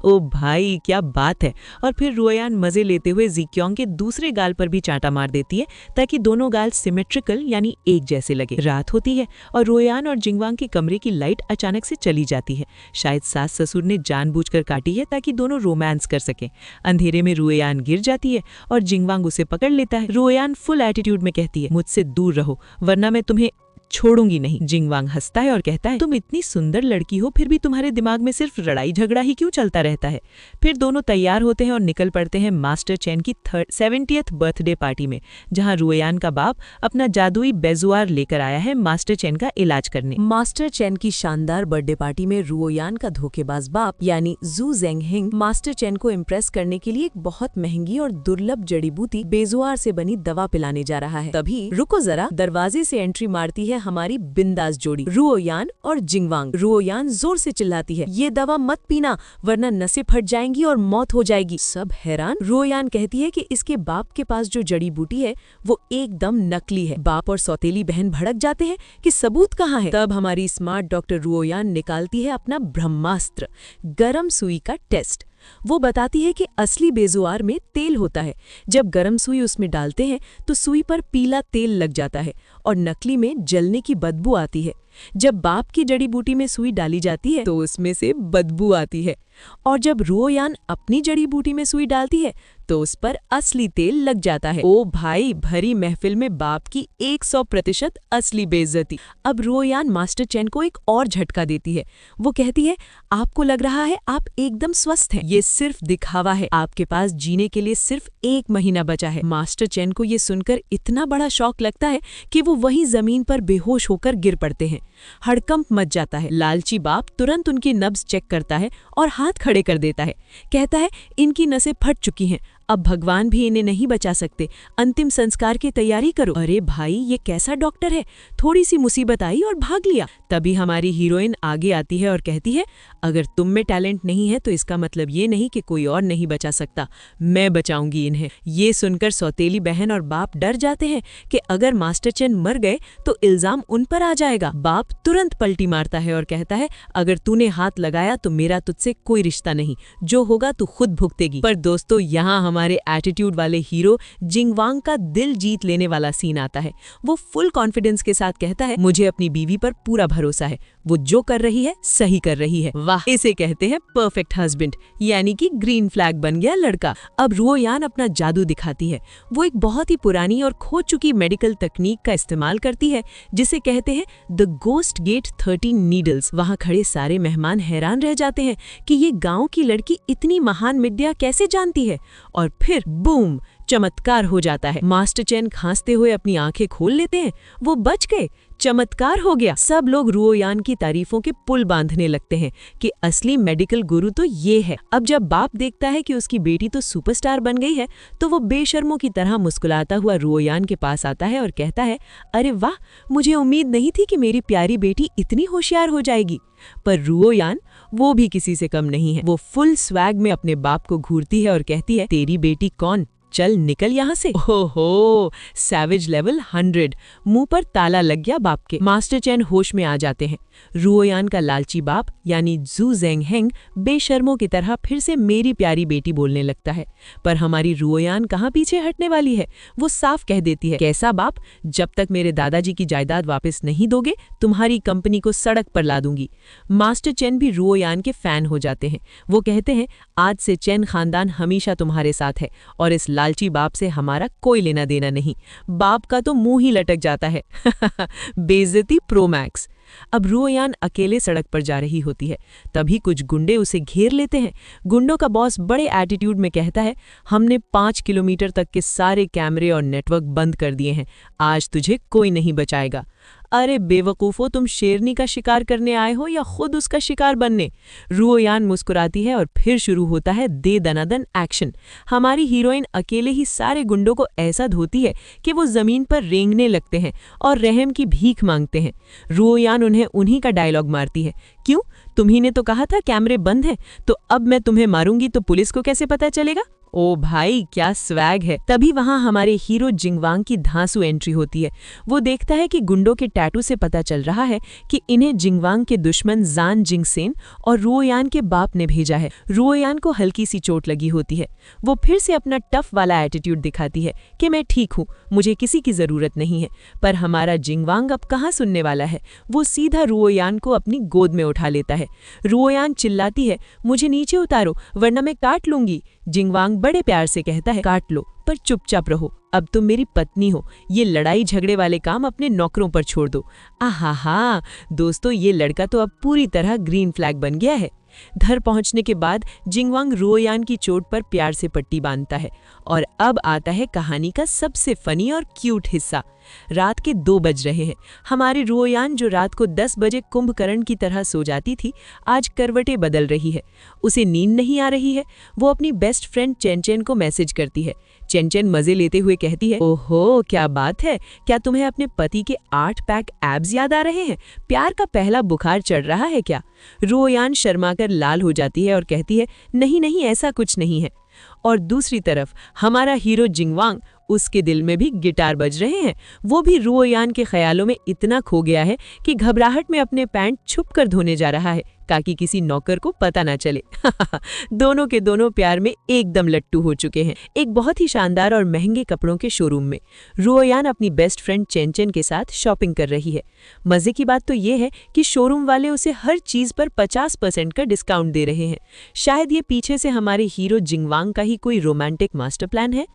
ओ भाई क्या बात है। और फिर रुओयान मजे लेते हुए ज़िक्योंग के दूसरे गाल पर भी चांटा मार देती है ताकि दोनों गाल सिमेट्रिकल यानी एक जैसे लगे। रात होती है और रुओयान और जिंगवांग के कमरे की लाइट अचानक से चली जाती है। शायद सास ससुर ने जानबूझकर काटी है ताकि दोनों रोमांस कर सकें। अंधेरे में रुओयान गिर जाती है और जिंगवांग उसे पकड़ लेता है। रुओयान फुल एटीट्यूड में कहती है, मुझसे दूर रहो वरना मैं तुम्हें छोड़ूंगी नहीं। जिंगवांग हंसता है और कहता है, तुम इतनी सुंदर लड़की हो, फिर भी तुम्हारे दिमाग में सिर्फ लड़ाई झगड़ा ही क्यों चलता रहता है। फिर दोनों तैयार होते हैं और निकल पड़ते हैं मास्टर चेन की 70th बर्थडे पार्टी में, जहां रुओयान का बाप अपना जादुई बेजुआर लेकर आया है मास्टर चेन का इलाज करने। मास्टर चेन की शानदार बर्थडे पार्टी में रुओयान का धोखेबाज बाप यानी जू जेंगहिंग मास्टर चेन को इम्प्रेस करने के लिए एक बहुत महंगी और दुर्लभ जड़ी बूटी बेजुआर से बनी दवा पिलाने जा रहा है। तभी रुको जरा, दरवाजे से एंट्री मारती है हमारी बिंदास जोड़ी रुओयान और जिंगवांग। रुओयान जोर से चिल्लाती है, ये दवा मत पीना वरना नसें फट जाएंगी और मौत हो जाएगी। सब हैरान। रुओयान कहती है कि इसके बाप के पास जो जड़ी बूटी है वो एकदम नकली है। बाप और सौतेली बहन भड़क जाते हैं कि सबूत कहाँ है। तब हमारी स्मार्ट डॉक्टर रुओयान निकालती है अपना ब्रह्मास्त्र, गरम सुई का टेस्ट। वो बताती है कि असली बेजुआर में तेल होता है। जब गरम सुई उसमें डालते हैं तो सुई पर पीला तेल लग जाता है और नकली में जलने की बदबू आती है। जब बाप की जड़ी बूटी में सुई डाली जाती है तो उसमें से बदबू आती है, और जब रुओयान अपनी जड़ी बूटी में सुई डालती है तो उस पर असली तेल लग जाता है। ओ भाई, भरी महफिल में बाप की 100% असली बेइज्जती। अब रुओयान मास्टर चेन को एक और झटका देती है। वो कहती है, आपको लग रहा है आप एकदम स्वस्थ हैं, ये सिर्फ दिखावा है, आपके पास जीने के लिए सिर्फ 1 महीना बचा है। मास्टर चेन को ये सुनकर इतना बड़ा शौक लगता है कि वो वहीं जमीन पर बेहोश होकर गिर पड़ते हैं। हड़कंप मच जाता है। लालची बाप तुरंत उनकी नब्ज चेक करता है और हाथ खड़े कर देता है। कहता है, इनकी नसें फट चुकी हैं, अब भगवान भी इन्हें नहीं बचा सकते, अंतिम संस्कार की तैयारी करो। अरे भाई, ये कैसा डॉक्टर है, थोड़ी सी मुसीबत आई और भाग लिया। तभी हमारी हीरोइन आगे आती है और कहती है, अगर तुम में टैलेंट नहीं है तो इसका मतलब ये नहीं कि कोई और नहीं बचा सकता, मैं बचाऊंगी इन्हें। ये सुनकर सौतेली बहन और बाप डर जाते हैं कि अगर मास्टर चेन मर गए तो इल्जाम उन पर आ जाएगा। बाप तुरंत पलटी मारता है और कहता है, अगर तूने हाथ लगाया तो मेरा तुझसे कोई रिश्ता नहीं, जो होगा तू खुद भुगतेगी। पर दोस्तों, यहाँ हमारे एटीट्यूड वाले हीरो जिंगवांग का दिल जीत लेने वाला सीन आता है। वो फुल कॉन्फिडेंस के साथ कहता है, मुझे अपनी बीवी पर पूरा भरोसा है, वो जो कर रही है सही कर रही है। वाह, इसे कहते हैं परफेक्ट हस्बैंड, यानी कि ग्रीन फ्लैग बन गया लड़का। अब रुओयान अपना जादू दिखाती है। वो एक बहुत ही पुरानी और खो चुकी मेडिकल तकनीक का इस्तेमाल करती है जिसे कहते हैं द गोस्ट गेट 13 नीडल्स। वहाँ खड़े सारे मेहमान हैरान रह जाते हैं कि ये गाँव की लड़की इतनी महान विद्या कैसे जानती है, और फिर बूम, चमत्कार हो जाता है। मास्टर चेन खांसते हुए अपनी आंखें खोल लेते हैं, वो बच गए, चमत्कार हो गया। सब लोग रुओयान की तारीफों के पुल बांधने लगते हैं कि असली मेडिकल गुरु तो ये है। अब जब बाप देखता है कि उसकी बेटी तो सुपरस्टार बन गई है तो वो बेशर्मों की तरह मुस्कुराता हुआ रुओयान के पास आता है और कहता है, अरे वाह, मुझे उम्मीद नहीं थी कि मेरी प्यारी बेटी इतनी होशियार हो जाएगी। पर रुओयान वो भी किसी से कम नहीं है। वो फुल स्वैग में अपने बाप को घूरती है और कहती है, तेरी बेटी कौन, चल निकल यहाँ से। ओहो, सैवेज लेवल 100। मुंह पर ताला लग गया बाप के। मास्टर चेन होश में आ जाते हैं। रुओयान का लालची बाप यानी जू जेंगहेंग बेशर्मों की तरह फिर से मेरी प्यारी बेटी बोलने लगता है। पर हमारी रुओयान कहाँ पीछे हटने वाली है। वो साफ कह देती है, कैसा बाप, जब तक मेरे दादाजी की जायदाद वापस नहीं दोगे तुम्हारी कंपनी को सड़क पर ला दूंगी। मास्टर चेन भी रुओयान के फैन हो जाते हैं। वो कहते हैं, आज से चेन खानदान हमेशा तुम्हारे साथ है और इस लालची बाप से हमारा कोई लेना देना नहीं। बाप का तो मुंह ही लटक जाता है। बेइज्जती प्रो मैक्स। अब रुओयान अकेले सड़क पर जा रही होती है। तभी कुछ गुंडे उसे घेर लेते हैं। गुंडों का बॉस बड़े एटीट्यूड में कहता है, हमने 5 किलोमीटर तक के सारे कैमरे और नेटवर्क बंद कर दिए हैं, आज तुझे कोई नहीं बचाएगा। अरे बेवकूफ़ो, तुम शेरनी का शिकार करने आए हो या खुद उसका शिकार बनने। रुओयान मुस्कुराती है और फिर शुरू होता है दे दनादन एक्शन। हमारी हीरोइन अकेले ही सारे गुंडों को ऐसा धोती है कि वो जमीन पर रेंगने लगते हैं और रहम की भीख मांगते हैं। रुओयान उन्हें उन्हीं का डायलॉग मारती है, क्यों, तुम्ही ने तो कहा था कैमरे बंद हैं, तो अब मैं तुम्हें मारूंगी तो पुलिस को कैसे पता चलेगा। ओ भाई क्या स्वैग है। तभी वहां हमारे हीरो जिंगवांग की धांसू एंट्री होती है। वो देखता है कि गुंडों के टैटू से पता चल रहा है कि इन्हें जिंगवांग के दुश्मन जान जिंगसेन और रुओयान के बाप ने भेजा है। रुओयान को हल्की सी चोट लगी होती है। वो फिर से अपना टफ वाला एटीट्यूड दिखाती है कि मैं ठीक हूँ, मुझे किसी की जरूरत नहीं है। पर हमारा जिंगवांग अब कहाँ सुनने वाला है। वो सीधा रुओयान को अपनी गोद में उठा लेता है। रुओयान चिल्लाती है, मुझे नीचे उतारो वरना मैं काट लूंगी। जिंगवांग बड़े प्यार से कहता है, काट लो पर चुपचाप रहो, अब तुम मेरी पत्नी हो, ये लड़ाई झगड़े वाले काम अपने नौकरों पर छोड़ दो। आहा दोस्तों, ये लड़का तो अब पूरी तरह ग्रीन फ्लैग बन गया है। घर पहुंचने के बाद जिंगवांग रुओयान की चोट पर प्यार से पट्टी बांधता है। और अब आता है कहानी का सबसे फनी और क्यूट हिस्सा। रात के 2 बज रहे हैं। हमारी रुओयान जो रात को 10 बजे कुंभकर्ण की तरह सो जाती थी, आज करवटें बदल रही है। उसे नींद नहीं आ रही है। वो अपनी बेस्ट फ्रेंड चेनचेन को मैसेज करती है। चेनचेन मजे लेते हुए कहती है, ओहो क्या बात है, क्या तुम्हें अपने पति के 8 पैक एब्स याद आ रहे हैं? प्यार का पहला बुखार चढ़ रहा है क्या? रुओयान शर्माकर लाल हो जाती है और कहती है, नहीं नहीं ऐसा कुछ नहीं है। और दूसरी तरफ हमारा हीरो जिंगवांग, उसके दिल में भी गिटार बज रहे हैं। वो भी रुओयान के ख्यालों में इतना खो गया है कि घबराहट में अपने पैंट छुप कर धोने जा रहा है ताकि किसी नौकर को पता ना चले। दोनों के दोनों प्यार में एकदम लट्टू हो चुके हैं। एक बहुत ही शानदार और महंगे कपड़ों के शोरूम में रुओयान अपनी बेस्ट फ्रेंड चेनचेन के साथ शॉपिंग कर रही है। मजे की बात तो ये है कि शोरूम वाले उसे हर चीज पर 50% का डिस्काउंट दे रहे हैं। शायद ये पीछे से हमारे हीरो जिंगवांग का ही कोई रोमांटिक मास्टर प्लान है।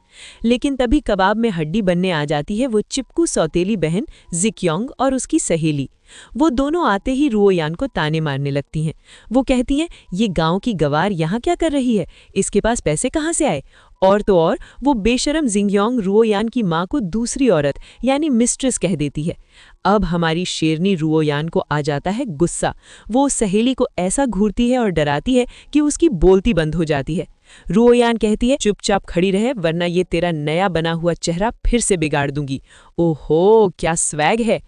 लेकिन तभी कबाब में हड्डी बनने आ जाती है वो चिपकू सौतेली बहन जिक्योंग और उसकी सहेली। वो दोनों आते ही रुओयान को ताने मारने लगती हैं। वो कहती हैं, ये गांव की गवार यहाँ क्या कर रही है, इसके पास पैसे कहाँ से आए? और तो और वो बेशरम जिंगयोंग रुओयान की माँ को दूसरी औरत यानी मिस्ट्रेस कह देती है। अब हमारी शेरनी रुओयान को आ जाता है गुस्सा। वो सहेली को ऐसा घूरती है और डराती है कि उसकी बोलती बंद हो जाती है। रुओयान कहती है, चुपचाप खड़ी रहे वरना ये तेरा नया बना हुआ चेहरा फिर से बिगाड़ दूंगी। ओहो क्या स्वैग है।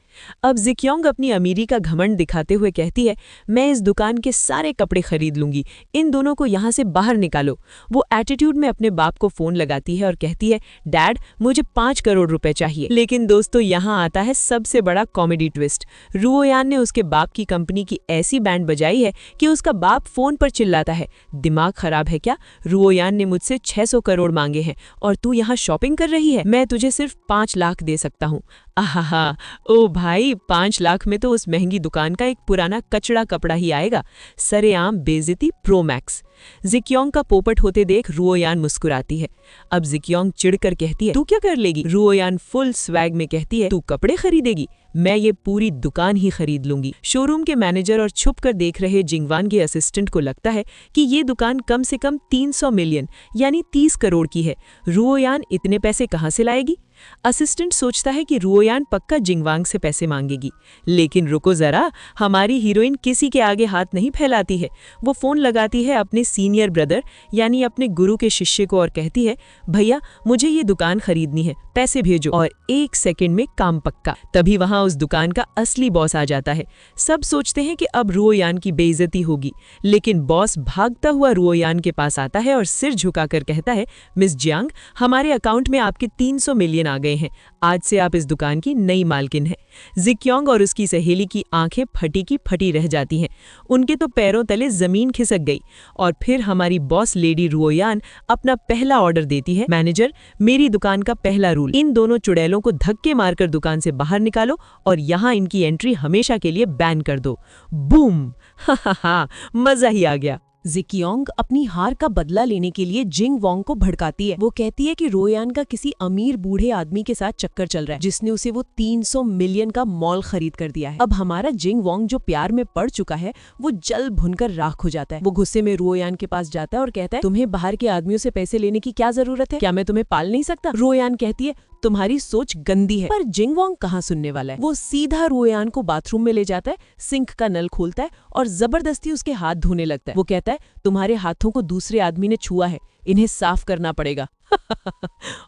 अब जिक्योंग अपनी अमीरी का घमंड दिखाते हुए कहती है, मैं इस दुकान के सारे कपड़े खरीद लूंगी, इन दोनों को यहाँ से बाहर निकालो। वो एटीट्यूड में अपने बाप को फोन लगाती है और कहती है, डैड मुझे 5 करोड़ रुपए चाहिए। लेकिन दोस्तों यहाँ आता है सबसे बड़ा कॉमेडी ट्विस्ट। रुओयान ने उसके बाप की कंपनी की ऐसी बैंड बजाई है कि उसका बाप फोन पर चिल्लाता है, दिमाग खराब है क्या? रुओयान ने मुझसे 600 करोड़ मांगे हैं और तू यहाँ शॉपिंग कर रही है, मैं तुझे सिर्फ 5 लाख दे सकता हूँ। आहा ओ भाई, 5 लाख में तो उस महंगी दुकान का एक पुराना कचड़ा कपड़ा ही आएगा। सरेआम बेइज्जती प्रो मैक्स। जिक्योंग का पोपट होते देख रुओयान मुस्कुराती है। अब जिक्योंग चिढ़कर कहती है, तू क्या कर लेगी? रुओयान फुल स्वैग में कहती है, तू कपड़े खरीदेगी, मैं ये पूरी दुकान ही खरीद लूंगी। शोरूम के मैनेजर और छुप कर देख रहे जिंगवान के असिस्टेंट को लगता है कि ये दुकान कम से कम 300 मिलियन यानी 30 करोड़ की है। रुओयान इतने पैसे कहाँ से लाएगी? असिस्टेंट सोचता है कि रुओयान पक्का जिंगवांग से पैसे मांगेगी। लेकिन रुको जरा, हमारी हीरोइन किसी के आगे हाथ नहीं फैलाती है। वो फोन लगाती है अपने सीनियर ब्रदर यानी अपने गुरु के शिष्य को और कहती है, भैया मुझे ये दुकान खरीदनी है, पैसे भेजो। और 1 सेकंड में काम पक्का। तभी वहां उस दुकान का असली बॉस आ जाता है। सब सोचते हैं कि अब रुओयान की बेइज्जती होगी, लेकिन बॉस भागता हुआ रुओयान के पास आता है और सिर झुकाकर कहता है, मिस जियांग, हमारे अकाउंट में आपके 300 मिलियन आ गए हैं, आज से आप इस दुकान की नई मालकिन हैं। जिक्योंग और उसकी सहेली की आंखें फटी की फटी रह जाती हैं। उनके तो पैरों तले जमीन खिसक गई। और फिर हमारी बॉस लेडी रुओयान अपना पहला ऑर्डर देती है, मैनेजर मेरी दुकान का पहला रूल, इन दोनों चुड़ैलों को धक्के मारकर दुकान से बाहर निकालो और यहाँ इनकी एंट्री हमेशा के लिए बैन कर दो। बूम। हा मजा ही आ गया। जिक्योंग अपनी हार का बदला लेने के लिए जिंगवांग को भड़काती है। वो कहती है कि रुओयान का किसी अमीर बूढ़े आदमी के साथ चक्कर चल रहा है जिसने उसे वो 300 मिलियन का मॉल खरीद कर दिया है। अब हमारा जिंगवांग जो प्यार में पड़ चुका है वो जल भुनकर राख हो जाता है। वो गुस्से में रुओयान के पास जाता है और कहता है, तुम्हें बाहर के आदमियों से पैसे लेने की क्या जरूरत है? क्या मैं तुम्हें पाल नहीं सकता? रुओयान कहती है, तुम्हारी सोच गंदी है। पर जिंगवांग कहाँ सुनने वाला है। वो सीधा रुओयान को बाथरूम में ले जाता है, सिंक का नल खोलता है और जबरदस्ती उसके हाथ धोने लगता है। वो कहता है, तुम्हारे हाथों को दूसरे आदमी ने छुआ है, इन्हें साफ करना पड़ेगा।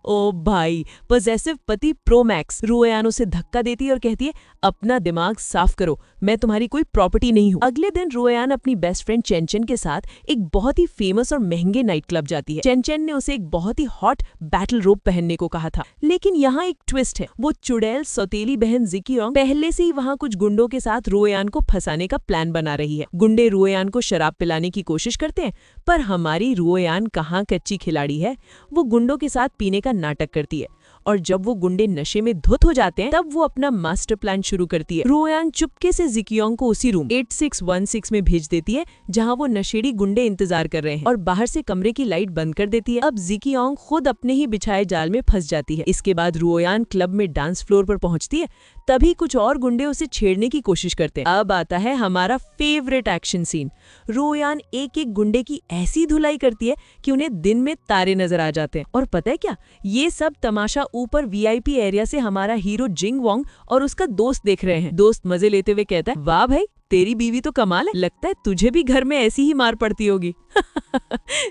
ओ भाई, पॉसेसिव पति प्रो मैक्स। रुओयान उसे धक्का देती है और कहती है, अपना दिमाग साफ करो, मैं तुम्हारी कोई प्रॉपर्टी नहीं हूँ। अगले दिन रुओयान अपनी बेस्ट फ्रेंड चेनचेन के साथ एक बहुत ही फेमस और महंगे नाइट क्लब जाती है। चेनचेन ने उसे एक बहुत ही हॉट बैटल रोब पहनने को कहा था, लेकिन यहाँ एक ट्विस्ट है। वो चुड़ैल सौतेली बहन जिकियोंग पहले से ही वहाँ कुछ गुंडों के साथ रुओयान को फंसाने का प्लान बना रही है। गुंडे रुओयान को शराब पिलाने की कोशिश करते हैं, पर हमारी रुओयान कहाँ कच्ची खिलाड़ी है, वो गुंडों के साथ पीने का नाटक करती है। और जब वो गुंडे नशे में धुत हो जाते हैं, तब वो अपना मास्टर प्लान शुरू करती है। रुओयान चुपके से जिकियोंग को उसी रूम 8616 में भेज देती है, जहां वो नशेड़ी गुंडे इंतजार कर रहे हैं, और बाहर से कमरे की लाइट बंद कर देती है। अब जिकियोंग खुद अपने ही बिछाए जाल में फंस जाती है। इसके बाद रुओयान क्लब में डांस फ्लोर पर पहुंचती है, तभी कुछ और गुंडे उसे छेड़ने की कोशिश करते हैं। अब आता है हमारा फेवरेट एक्शन सीन। रुओयान एक एक गुंडे की ऐसी धुलाई करती है कि उन्हें दिन में तारे नजर आ जाते हैं। और पता है क्या, ये सब तमाशा ऊपर वीआईपी एरिया से हमारा हीरो जिंग वोंग और उसका दोस्त देख रहे हैं। दोस्त मजे लेते हुए कहता है, वाह भाई, तेरी बीवी तो कमाल है, लगता है तुझे भी घर में ऐसी ही मार पड़ती होगी।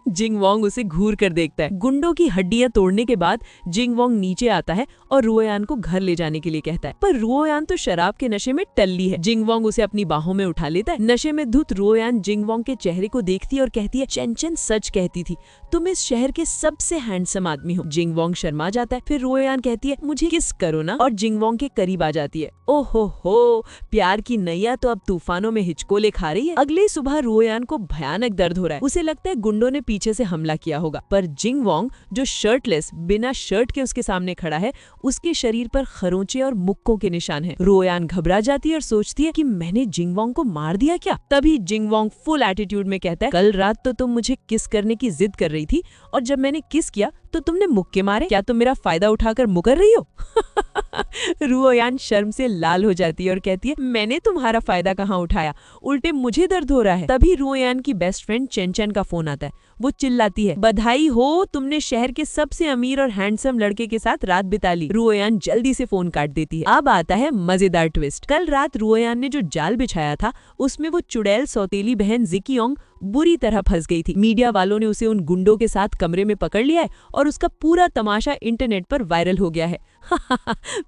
जिंग वोंग उसे घूर कर देखता है। गुंडों की हड्डियां तोड़ने के बाद जिंग वोंग नीचे आता है और रुओयान को घर ले जाने के लिए कहता है, पर रुओयान तो शराब के नशे में टल्ली है। जिंग वोंग उसे अपनी बाहों में उठा लेता है। नशे में धुत रुओयान जिंग वोंग के चेहरे को देखती है और कहती है, चेनचेन सच कहती थी, तुम इस शहर के सबसे हैंडसम आदमी हो। जिंग वोंग शर्मा जाता है। फिर रुओयान कहती है, मुझे किस करो ना, और जिंग वोंग के करीब आ जाती है। ओहो हो, प्यार की नैया तो अब तूफानों में हिचकोले खा रही है। अगली सुबह रुओयान को भयानक दर्द हो रहा है। उसे लगता है गुंडों ने पीछे से हमला किया होगा, पर जिंग वोंग जो शर्टलेस बिना शर्ट के उसके सामने खड़ा है, उसके शरीर पर खरोंचे और मुक्कों के निशान हैं। रुओयान घबरा जाती है और सोचती है कि मैंने जिंग वोंग को मार दिया क्या। तभी जिंग वोंग फुल एटीट्यूड में कहता है, कल रात तो तुम मुझे किस करने की जिद कर रही थी, और जब मैंने किस किया तो तुमने मुक्के मारे। क्या तुम मेरा फायदा उठाकर मुकर रही हो? रुओयान शर्म से लाल हो जाती है और कहती है, मैंने तुम्हारा फायदा कहाँ उठाया, उल्टे मुझे दर्द हो रहा है। तभी रुओयान की बेस्ट फ्रेंड चेनचेन का फोन आता है। वो चिल्लाती है, बधाई हो, तुमने शहर के सबसे अमीर और हैंडसम लड़के के साथ रात बिता ली। रुओयान जल्दी से फोन काट देती है। अब आता है मजेदार ट्विस्ट। कल रात रुओयान ने जो जाल बिछाया था, उसमें वो चुड़ैल सौतेली बहन जिकियोंग बुरी तरह फंस गई थी। मीडिया वालों ने उसे उन गुंडों के साथ कमरे में पकड़ लिया है और उसका पूरा तमाशा इंटरनेट पर वायरल हो गया है।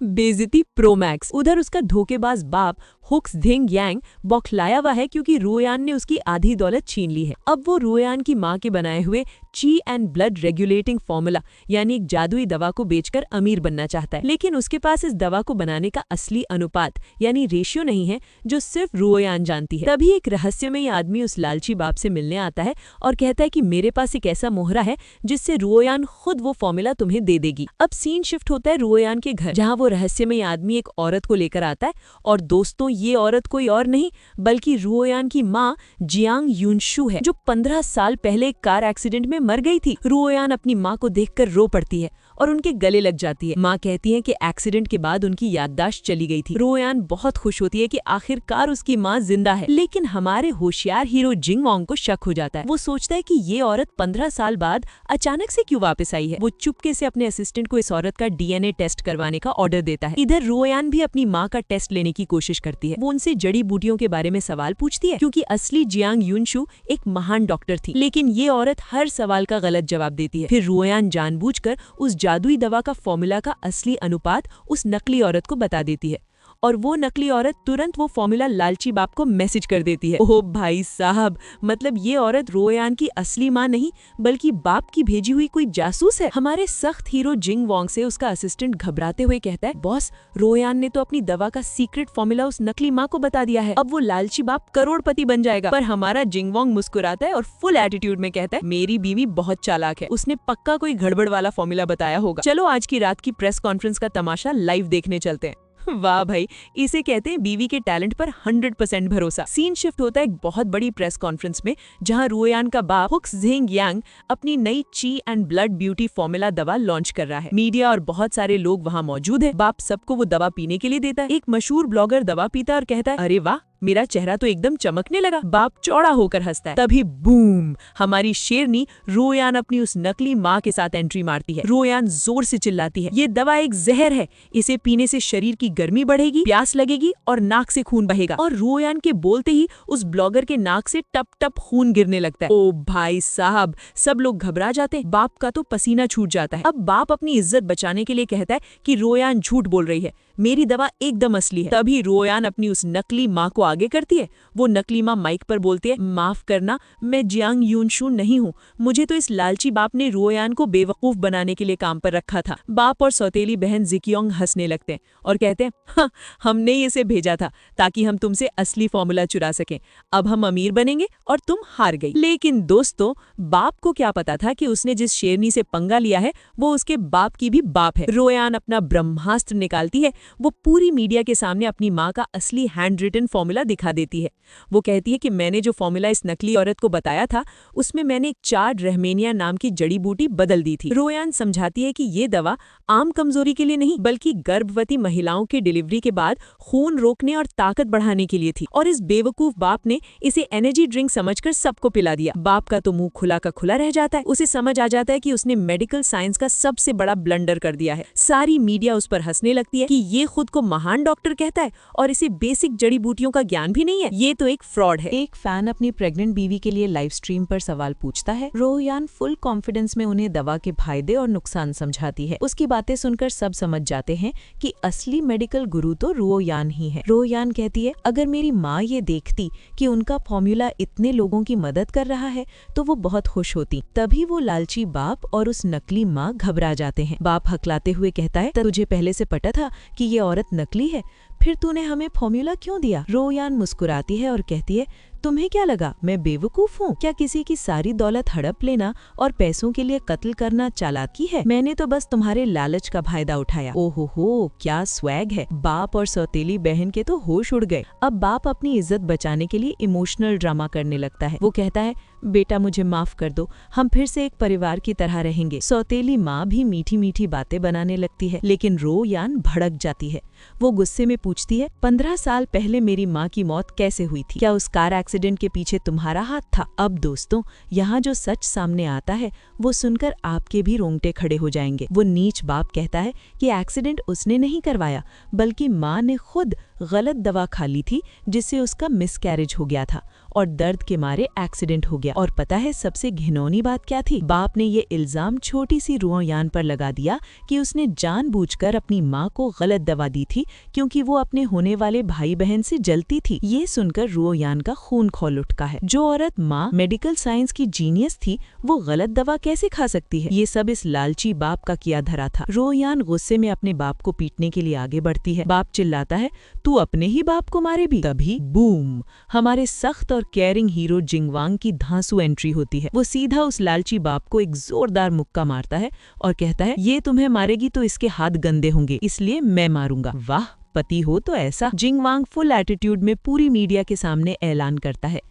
बेइज्जती प्रो मैक्स। उधर उसका धोखेबाज बाप हुक्स धिंग यांग बौखलाया हुआ है, क्योंकि रुओयान ने उसकी आधी दौलत छीन ली है। अब वो रुओयान की माँ के बनाए हुए ची एंड ब्लड रेगुलेटिंग फॉर्मूला यानी एक जादुई दवा को बेचकर अमीर बनना चाहता है, लेकिन उसके पास इस दवा को बनाने का असली अनुपात यानी रेशियो नहीं है, जो सिर्फ रुओयान जानती है। तभी एक रहस्यमयी आदमी उस लालची बाप से मिलने आता है और कहता है कि मेरे पास एक ऐसा मोहरा है जिससे रुओयान खुद वो फॉर्मूला तुम्हें दे देगी। अब सीन शिफ्ट होता है रुओयान के घर, जहाँ वो रहस्यमयी आदमी एक औरत को लेकर आता है, और दोस्तों ये औरत कोई और नहीं बल्कि रुओयान की माँ जियांग यूनशु है, जो 15 साल पहले एक कार एक्सीडेंट में मर गई थी। रुओयान अपनी माँ को देखकर रो पड़ती है और उनके गले लग जाती है। माँ कहती है कि एक्सीडेंट के बाद उनकी याददाश्त चली गई थी। रुओयान बहुत खुश होती है कि आखिरकार उसकी माँ जिंदा है, लेकिन हमारे होशियार हीरो जिंग वोंग को शक हो जाता है। वो सोचता है कि ये औरत 15 साल बाद अचानक से क्यों वापस आई है। वो चुपके से अपने असिस्टेंट को इस औरत का डीएनए टेस्ट करवाने का ऑर्डर देता है। इधर रुओयान भी अपनी माँ का टेस्ट लेने की कोशिश करती है। वो उनसे जड़ी बूटियों के बारे में सवाल पूछती है, क्योंकि असली जियांग यूनशु एक महान डॉक्टर थी, लेकिन ये औरत हर सवाल का गलत जवाब देती है। फिर रुओयान जानबूझकर उस जादुई दवा का फॉर्मूला का असली अनुपात उस नकली औरत को बता देती है, और वो नकली औरत तुरंत वो फॉर्मूला लालची बाप को मैसेज कर देती है। ओह भाई साहब, मतलब ये औरत रुओयान की असली माँ नहीं बल्कि बाप की भेजी हुई कोई जासूस है। हमारे सख्त हीरो जिंग वोंग से उसका असिस्टेंट घबराते हुए कहता है, बॉस, रुओयान ने तो अपनी दवा का सीक्रेट फॉर्मूला उस नकली माँ को बता दिया है, अब वो लालची बाप करोड़पति बन जाएगा। पर हमारा जिंग वोंग मुस्कुराता है और फुल एटीट्यूड में कहता है, मेरी बीवी बहुत चालाक है, उसने पक्का कोई गड़बड़ वाला फॉर्मूला बताया होगा। चलो आज की रात की प्रेस कॉन्फ्रेंस का तमाशा लाइव देखने चलते हैं। वाह भाई, इसे कहते हैं बीवी के टैलेंट पर 100% भरोसा। सीन शिफ्ट होता है एक बहुत बड़ी प्रेस कॉन्फ्रेंस में, जहां रुओयान का बाप हुक्स धिंग यांग अपनी नई ची एंड ब्लड ब्यूटी फॉर्मूला दवा लॉन्च कर रहा है। मीडिया और बहुत सारे लोग वहां मौजूद है। बाप सबको वो दवा पीने के लिए देता है। एक मशहूर ब्लॉगर दवा पीता है और कहता है, अरे वाह, मेरा चेहरा तो एकदम चमकने लगा। बाप चौड़ा होकर हंसता है। तभी बूम, हमारी शेरनी रोयान अपनी उस नकली माँ के साथ एंट्री मारती है। रोयान जोर से चिल्लाती है, ये दवा एक जहर है, इसे पीने से शरीर की गर्मी बढ़ेगी, प्यास लगेगी और नाक से खून बहेगा। और रोयान के बोलते ही उस ब्लॉगर के नाक से टप टप खून गिरने लगता है। ओ भाई साहब, सब लोग घबरा जाते हैं। बाप का तो पसीना छूट जाता है। अब बाप अपनी इज्जत बचाने के लिए कहता है कि रोयान झूठ बोल रही है, मेरी दवा एकदम असली है। तभी रोयान अपनी उस नकली माँ को आगे करती है। वो नकली माँ माइक पर बोलती है, माफ करना, मैं जियांग यूनशू नहीं हूँ, मुझे तो इस लालची बाप ने रोयान को बेवकूफ बनाने के लिए काम पर रखा था। बाप और सौतेली बहन जिक्योंग हंसने लगते हैं और कहते हैं, हाँ, हमने ही इसे भेजा था ताकि हम तुमसे असली फॉर्मूला चुरा सकें। अब हम अमीर बनेंगे और तुम हार गई। लेकिन दोस्तों, बाप को क्या पता था कि उसने जिस शेरनी से पंगा लिया है वो उसके बाप की भी बाप है। रोयान अपना ब्रह्मास्त्र निकालती है। वो पूरी मीडिया के सामने अपनी माँ का असली हैंड रिटन फॉर्मूला दिखा देती है। वो कहती है कि मैंने जो फॉर्मूला इस नकली औरत को बताया था उसमें मैंने एक चार्ड रहमेनिया नाम की जड़ी बूटी बदल दी थी। रोयान समझाती है कि ये दवा आम कमजोरी के लिए नहीं बल्कि गर्भवती महिलाओं की डिलीवरी के बाद खून रोकने और ताकत बढ़ाने के लिए थी। और इस बेवकूफ बाप ने इसे एनर्जी ड्रिंक समझकर सबको पिला दिया। बाप का तो मुंह खुला का खुला रह जाता है। उसे समझ आ जाता है कि उसने मेडिकल साइंस का सबसे बड़ा ब्लंडर कर दिया है। सारी मीडिया उस पर हंसने लगती है कि ये खुद को महान डॉक्टर कहता है और इसे बेसिक जड़ी बूटियों का ज्ञान भी नहीं है, ये तो एक फ्रॉड है। एक फैन अपनी प्रेग्नेंट बीवी के लिए लाइव स्ट्रीम पर सवाल पूछता है। रोयान फुल कॉन्फिडेंस में उन्हें दवा के फायदे और नुकसान समझाती है। उसकी बातें सुनकर सब समझ जाते हैं कि असली मेडिकल गुरु तो रोयान ही है। रोयान कहती है, अगर मेरी माँ ये देखती कि उनका फॉर्मूला इतने लोगों की मदद कर रहा है तो वो बहुत खुश होती। तभी वो लालची बाप और उस नकली माँ घबरा जाते हैं। बाप हकलाते हुए कहता है, तुझे पहले से पता था कि ये औरत नकली है, फिर तूने हमें फॉर्मूला क्यों दिया? रोयान मुस्कुराती है और कहती है, तुम्हें क्या लगा मैं बेवकूफ हूँ? क्या किसी की सारी दौलत हड़प लेना और पैसों के लिए कत्ल करना चालाकी है? मैंने तो बस तुम्हारे लालच का फायदा उठाया। ओहो, क्या स्वैग है। बाप और सौतेली बहन के तो होश उड़ गए। अब बाप अपनी इज्जत बचाने के लिए इमोशनल ड्रामा करने लगता है। वो कहता है, बेटा मुझे माफ कर दो, हम फिर से एक परिवार की तरह रहेंगे। सौतेली माँ भी मीठी मीठी बातें बनाने लगती है, लेकिन रोयान भड़क जाती है। वो गुस्से में पूछती है, 15 साल पहले मेरी माँ की मौत कैसे हुई थी? क्या उस कार एक्सीडेंट के पीछे तुम्हारा हाथ था? अब दोस्तों, यहाँ जो सच सामने आता है वो सुनकर आपके भी रोंगटे खड़े हो जाएंगे। वो नीच बाप कहता है कि एक्सीडेंट उसने नहीं करवाया बल्कि माँ ने खुद गलत दवा खा ली थी जिससे उसका मिसकैरेज हो गया था और दर्द के मारे एक्सीडेंट हो गया। और पता है सबसे घिनौनी बात क्या थी? बाप ने ये इल्जाम छोटी सी रोयान पर लगा दिया कि उसने जानबूझकर अपनी माँ को गलत दवा दी थी क्योंकि वो अपने होने वाले भाई बहन से जलती थी। ये सुनकर रोयान का खून खौल उठता है। जो औरत माँ मेडिकल साइंस की जीनियस थी वो गलत दवा कैसे खा सकती है? ये सब इस लालची बाप का किया धरा था। रोयान गुस्से में अपने बाप को पीटने के लिए आगे बढ़ती है। बाप चिल्लाता है, तू अपने ही बाप को मारे भी? तभी बूम, हमारे सख्त और केयरिंग हीरो जिंगवांग की धांसू एंट्री होती है। वो सीधा उस लालची बाप को एक जोरदार मुक्का मारता है और कहता है, ये तुम्हें मारेगी तो इसके हाथ गंदे होंगे, इसलिए मैं मारूंगा। वाह, पति हो तो ऐसा। जिंगवांग फुल एटीट्यूड में पूरी मीडिया के सामने ऐलान करता है,